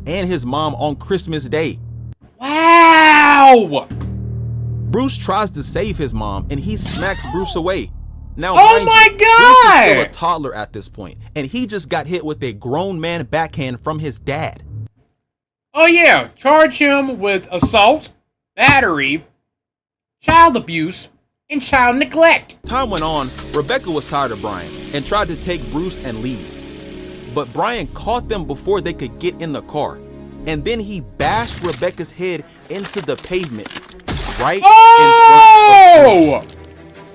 And his mom on Christmas Day. Wow. Bruce tries to save his mom and he smacks Bruce away. Now, oh mind my you, Bruce is still God! a toddler at this point, and he just got hit with a grown man backhand from his dad. Oh yeah, charge him with assault, battery, child abuse, and child neglect. Time went on, Rebecca was tired of Brian and tried to take Bruce and leave. But Brian caught them before they could get in the car. And then he bashed Rebecca's head into the pavement right in front of Bruce.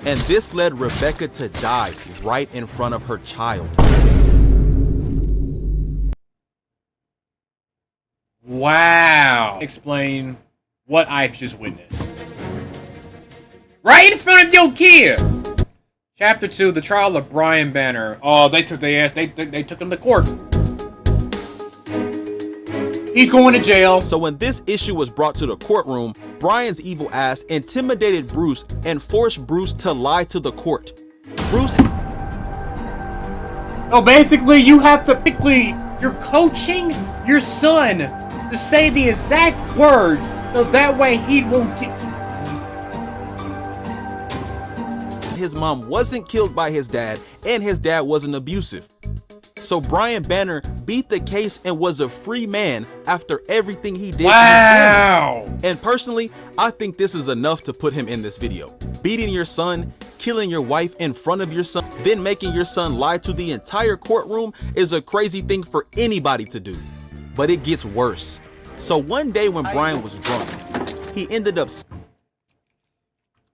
And this led Rebecca to die right in front of her child. Wow. Explain what I've just witnessed. Right in front of your kid! Chapter 2, The Trial of Brian Banner. Oh, they took their ass, they took him to court. He's going to jail. So when this issue was brought to the courtroom, Brian's evil ass intimidated Bruce and forced Bruce to lie to the court. Bruce... So basically, you have to you're coaching your son to say the exact words so that way he won't get... His mom wasn't killed by his dad, and his dad wasn't abusive. So Brian Banner beat the case and was a free man after everything he did. Wow! And personally, I think this is enough to put him in this video. Beating your son, killing your wife in front of your son, then making your son lie to the entire courtroom is a crazy thing for anybody to do. But it gets worse. So one day when Brian was drunk, he ended up...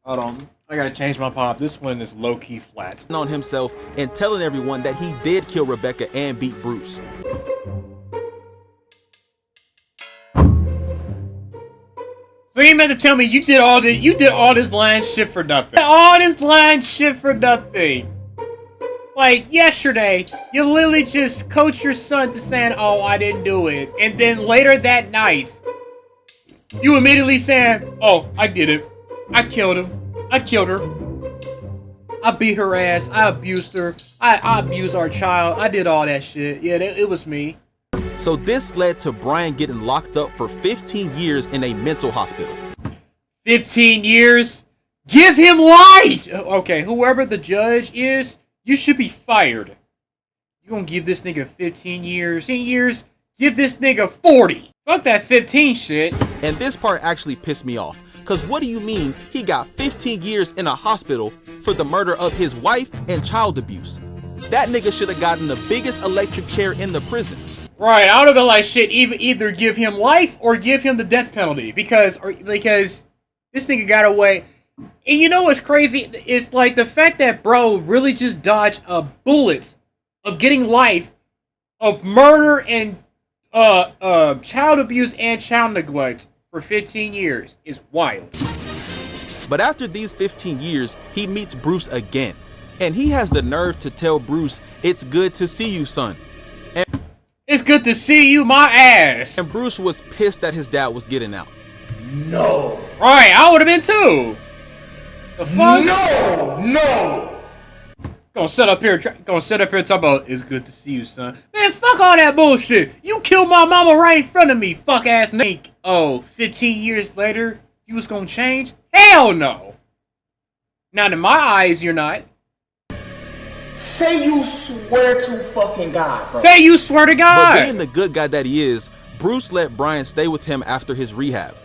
Hold on. I gotta change my pop. This one is low-key flat. ...on himself and telling everyone that he did kill Rebecca and beat Bruce. So you meant to tell me you did all this lying shit for nothing. All this lying shit for nothing. Like yesterday, you literally just coached your son to saying, "Oh, I didn't do it," and then later that night, you immediately saying, "Oh, I did it. I killed him. I killed her. I beat her ass. I abused her. I abused our child. I did all that shit. Yeah, it was me." So this led to Brian getting locked up for 15 years in a mental hospital. 15 years? Give him life! Okay, whoever the judge is, you should be fired. You gonna give this nigga 15 years? 15 years? Give this nigga 40. Fuck that 15 shit. And this part actually pissed me off. Cause what do you mean he got 15 years in a hospital for the murder of his wife and child abuse? That nigga should have gotten the biggest electric chair in the prison. Right, I would have been like, shit, either give him life or give him the death penalty. Because this nigga got away. And you know what's crazy? It's like the fact that bro really just dodged a bullet of getting life, of murder and child abuse and child neglect for 15 years is wild. But after these 15 years, he meets Bruce again. And he has the nerve to tell Bruce, "It's good to see you, son." And it's good to see you, my ass. And Bruce was pissed that his dad was getting out. No. Right, I would have been too. The fuck? No. Gonna sit up here and talk about, "It's good to see you, son." Man, fuck all that bullshit. You killed my mama right in front of me, fuck ass nigga. Oh, 15 years later, you was gonna change? Hell no. Not in my eyes, you're not. Say you swear to fucking God, bro. Say you swear to God. But being the good guy that he is, Bruce let Brian stay with him after his rehab.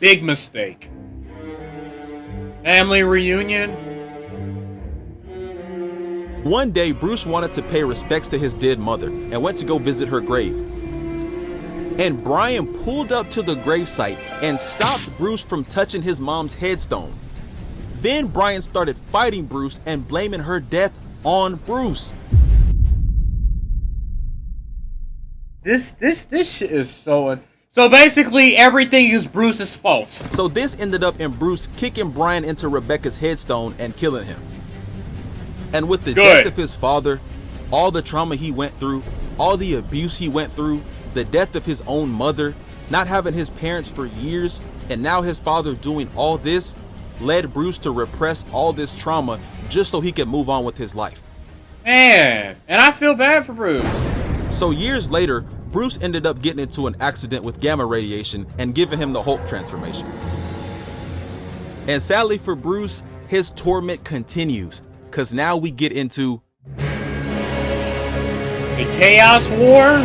Big mistake. Family reunion. One day, Bruce wanted to pay respects to his dead mother and went to go visit her grave. And Brian pulled up to the gravesite and stopped Bruce from touching his mom's headstone. Then Brian started fighting Bruce and blaming her death on Bruce. This shit is so... So basically, everything is Bruce's fault. So this ended up in Bruce kicking Brian into Rebecca's headstone and killing him. And with the death of his father, all the trauma he went through, all the abuse he went through, the death of his own mother, not having his parents for years, and now his father doing all this, led Bruce to repress all this trauma just so he could move on with his life. Man, and I feel bad for Bruce. So years later, Bruce ended up getting into an accident with gamma radiation and giving him the Hulk transformation. And sadly for Bruce, his torment continues, cause now we get into the Chaos War.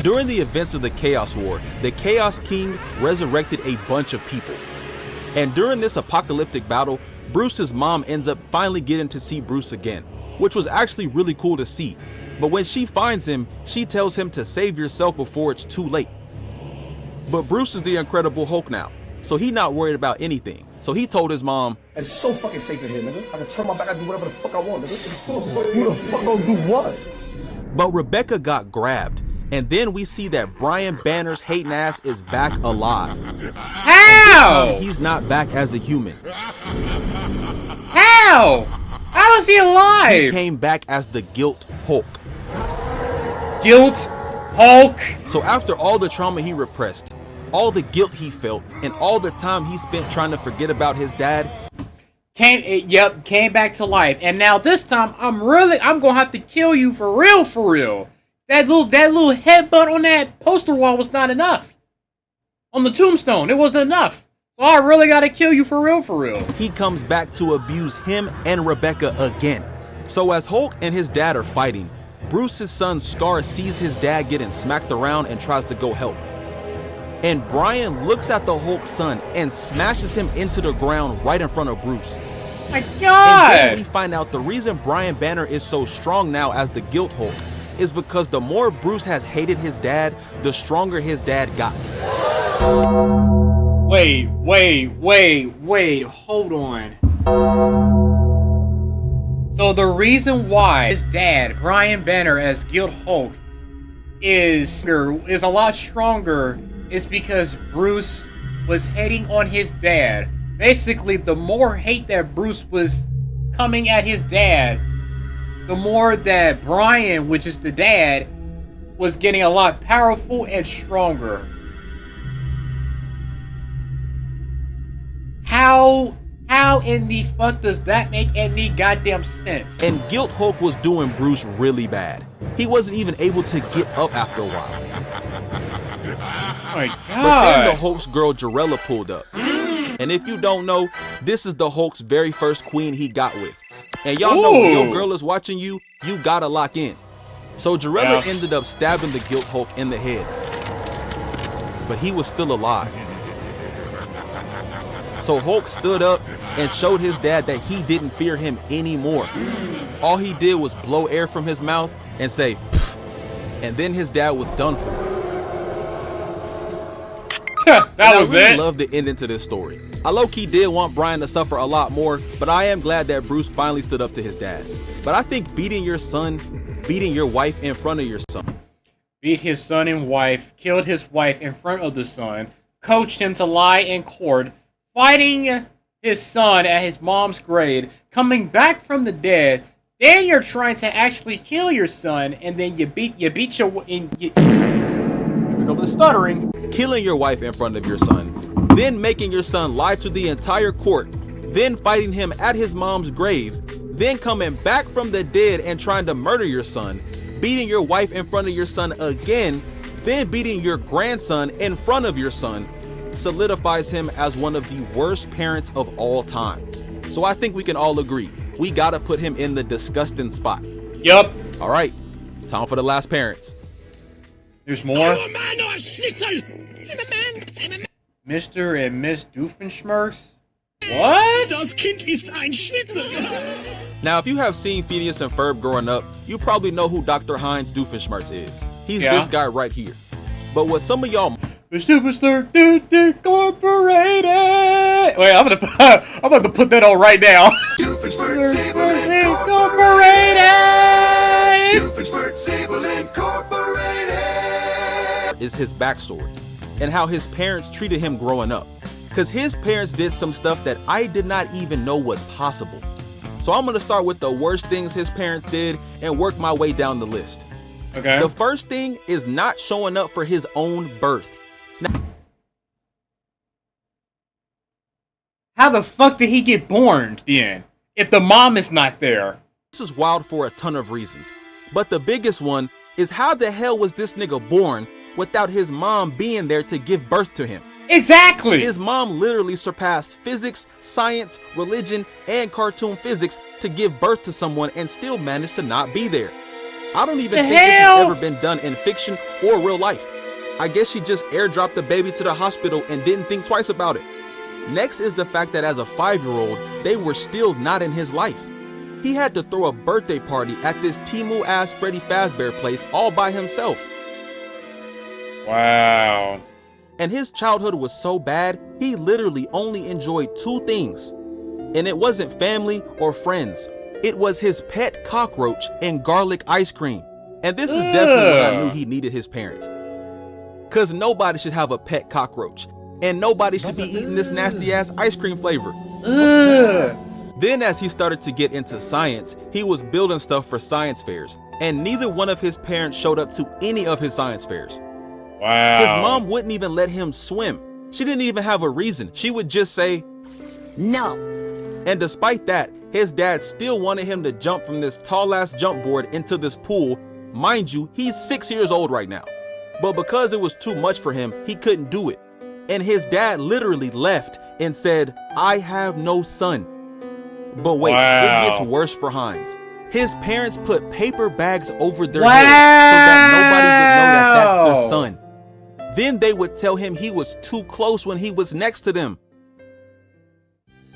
During the events of the Chaos War, the Chaos King resurrected a bunch of people. And during this apocalyptic battle, Bruce's mom ends up finally getting to see Bruce again, which was actually really cool to see. But when she finds him, she tells him to save yourself before it's too late. But Bruce is the Incredible Hulk now, so he's not worried about anything. So he told his mom, "It's so fucking safe in here, nigga. I can turn my back, I can do whatever the fuck I want, nigga. Who the fuck gonna do what?" But Rebecca got grabbed, and then we see that Brian Banner's hating ass is back alive. How? And this time, he's not back as a human. How? How is he alive? He came back as the Guilt Hulk. Guilt Hulk. So after all the trauma he repressed, all the guilt he felt, and all the time he spent trying to forget about his dad, came back to life. And now this time, I'm gonna have to kill you for real, for real. That little headbutt on that poster wall was not enough. On the tombstone, it wasn't enough. So I really gotta kill you for real, for real. He comes back to abuse him and Rebecca again. So as Hulk and his dad are fighting, Bruce's son Scar sees his dad getting smacked around and tries to go help. And Brian looks at the Hulk's son and smashes him into the ground right in front of Bruce. My God! And then we find out the reason Brian Banner is so strong now as the Guilt Hulk is because the more Bruce has hated his dad, the stronger his dad got. Wait, hold on. So the reason why his dad, Brian Banner as Guilt Hulk, is a lot stronger is because Bruce was hating on his dad. Basically, the more hate that Bruce was coming at his dad, the more that Brian, which is the dad, was getting a lot powerful and stronger. How in the fuck does that make any goddamn sense? And Guilt Hulk was doing Bruce really bad. He wasn't even able to get up after a while. Oh my God. But then the Hulk's girl Jarella pulled up. And if you don't know, this is the Hulk's very first queen he got with. And y'all know when your girl is watching you, you gotta lock in. So Jarella ended up stabbing the Guilt Hulk in the head. But he was still alive. So Hulk stood up and showed his dad that he didn't fear him anymore. All he did was blow air from his mouth and say, "Pfft," and then his dad was done for. That was it. I really it. love the ending to this story. I low-key did want Brian to suffer a lot more, but I am glad that Bruce finally stood up to his dad. But I think beating your wife in front of your son. Beat his son and wife, killed his wife in front of the son, coached him to lie in court, fighting his son at his mom's grave, coming back from the dead, then you're trying to actually kill your son, and then you beat your here we go with the stuttering. Killing your wife in front of your son, then making your son lie to the entire court, then fighting him at his mom's grave, then coming back from the dead and trying to murder your son, beating your wife in front of your son again, then beating your grandson in front of your son, solidifies him as one of the worst parents of all time. So I think we can all agree, we gotta put him in the disgusting spot. Yup. All right, time for the last parents. There's more. Mr. and Miss Doofenshmirtz? What? Das Kind ist ein Schnitzel. Now, if you have seen Phineas and Ferb growing up, you probably know who Dr. Heinz Doofenshmirtz is. He's this guy right here. But what some of y'all... Superstar Incorporated. Wait, I'm about to put that on right now. Doofenshmirtz Incorporated is his backstory and how his parents treated him growing up. Because his parents did some stuff that I did not even know was possible. So I'm going to start with the worst things his parents did and work my way down the list. Okay. The first thing is not showing up for his own birth. Now, how the fuck did he get born then, if the mom is not there? This is wild for a ton of reasons. But the biggest one is how the hell was this nigga born without his mom being there to give birth to him? Exactly! His mom literally surpassed physics, science, religion, and cartoon physics to give birth to someone and still managed to not be there. I don't even think this has ever been done in fiction or real life. I guess she just airdropped the baby to the hospital and didn't think twice about it. Next is the fact that as a 5-year-old, they were still not in his life. He had to throw a birthday party at this Timu-ass Freddy Fazbear place all by himself. Wow. And his childhood was so bad, he literally only enjoyed 2 things. And it wasn't family or friends. It was his pet cockroach and garlic ice cream. And this is definitely when I knew he needed his parents. Cause nobody should have a pet cockroach. And nobody should be eating this nasty ass ice cream flavor. Then as he started to get into science, he was building stuff for science fairs. And neither one of his parents showed up to any of his science fairs. Wow. His mom wouldn't even let him swim. She didn't even have a reason. She would just say, no. And despite that, his dad still wanted him to jump from this tall ass jump board into this pool. Mind you, he's 6 years old right now. But because it was too much for him, he couldn't do it. And his dad literally left and said, I have no son. But wait, it gets worse for Heinz. His parents put paper bags over their heads so that nobody would know that that's their son. Then they would tell him he was too close when he was next to them.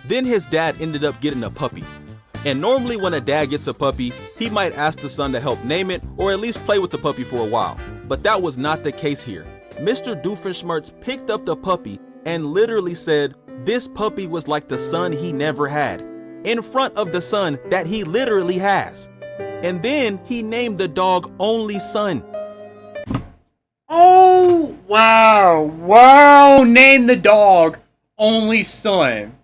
Then his dad ended up getting a puppy. And normally when a dad gets a puppy, he might ask the son to help name it or at least play with the puppy for a while. But that was not the case here. Mr. Doofenshmirtz picked up the puppy and literally said this puppy was like the son he never had, in front of the son that he literally has. And then he named the dog Only Son. Oh, wow. Wow, name the dog Only Son.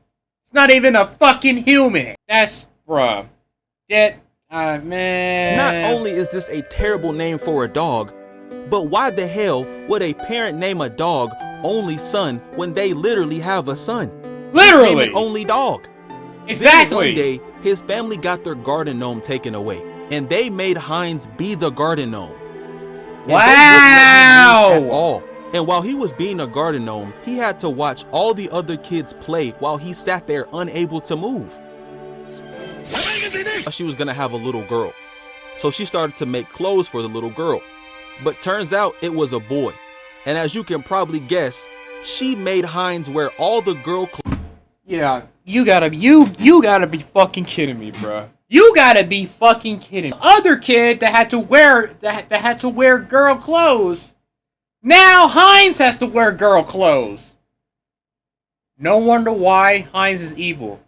It's not even a fucking human. That's, bruh. That, man. Not only is this a terrible name for a dog, but why the hell would a parent name a dog Only Son when they literally have a son? Literally! Name it Only Dog. Exactly! Then one day, his family got their garden gnome taken away, and they made Heinz be the garden gnome. And wow! They wouldn't let him leave at all. And while he was being a garden gnome, he had to watch all the other kids play while he sat there unable to move. She was gonna have a little girl, so she started to make clothes for the little girl. But turns out it was a boy. And as you can probably guess, she made Heinz wear all the girl clothes. Yeah, you gotta be fucking kidding me, bruh. You gotta be fucking kidding me. Other kid that had to wear girl clothes. Now Heinz has to wear girl clothes. No wonder why Heinz is evil.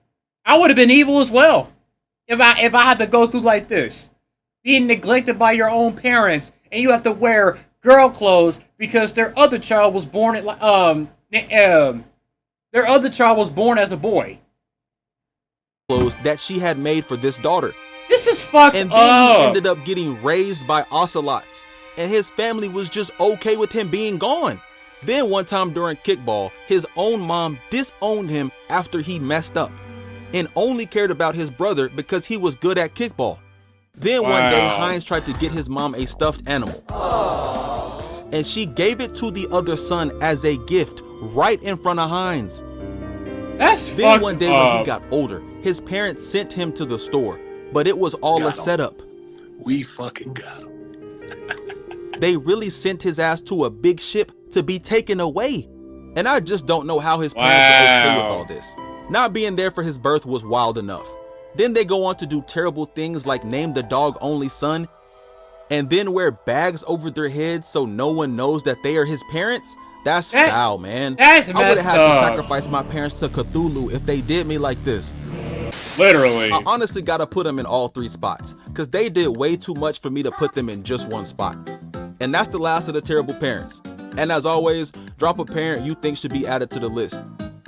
I would have been evil as well if I had to go through like this, being neglected by your own parents, and you have to wear girl clothes because their other child was born as a boy. Clothes that she had made for this daughter. This is fucked up. And then he ended up getting raised by ocelots, and his family was just okay with him being gone. Then one time during kickball, his own mom disowned him after he messed up, and only cared about his brother because he was good at kickball. Then one day, Heinz tried to get his mom a stuffed animal. And she gave it to the other son as a gift right in front of Heinz. That's Then one day when he got older, his parents sent him to the store, but it was all a setup. We fucking got him. They really sent his ass to a big ship to be taken away. And I just don't know how his parents are okay with all this. Not being there for his birth was wild enough. Then they go on to do terrible things like name the dog Only Son, and then wear bags over their heads so no one knows that they are his parents. That's foul, man. That's I would have had to sacrifice my parents to Cthulhu if they did me like this. Literally. I honestly gotta put them in all 3 spots, because they did way too much for me to put them in just one spot. And that's the last of the terrible parents. And as always, drop a parent you think should be added to the list.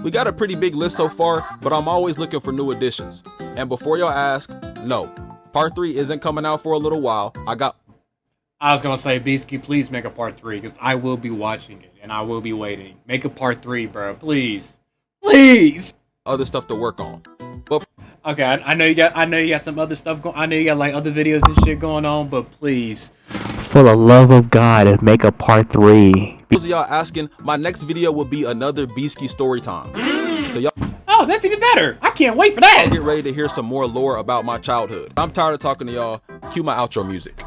We got a pretty big list so far, but I'm always looking for new additions. And before y'all ask, no, part 3 isn't coming out for a little while. I was gonna say, BEASKY, please make a part 3, because I will be watching it, and I will be waiting. Make a part 3, bro, please. Please! Other stuff to work on. But okay, I know you got some other stuff going. I know you got like other videos and shit going on, but please, for the love of God, make a part 3. Those of y'all asking, my next video will be another BEASKY story time. So y'all. Oh, that's even better. I can't wait for that. I'll get ready to hear some more lore about my childhood. I'm tired of talking to y'all. Cue my outro music.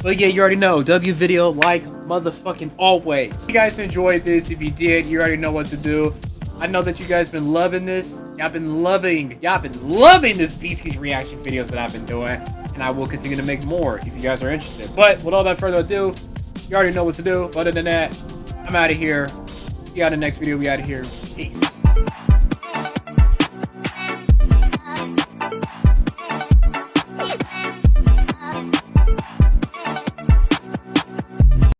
But yeah, you already know. W video, like, motherfucking always. If you guys enjoyed this, if you did, you already know what to do. I know that you guys been loving this. Y'all been loving this BEASKY's reaction videos that I've been doing. And I will continue to make more if you guys are interested. But with all that further ado, you already know what to do. Other than that, I'm out of here. See you on the next video. We out of here. Peace.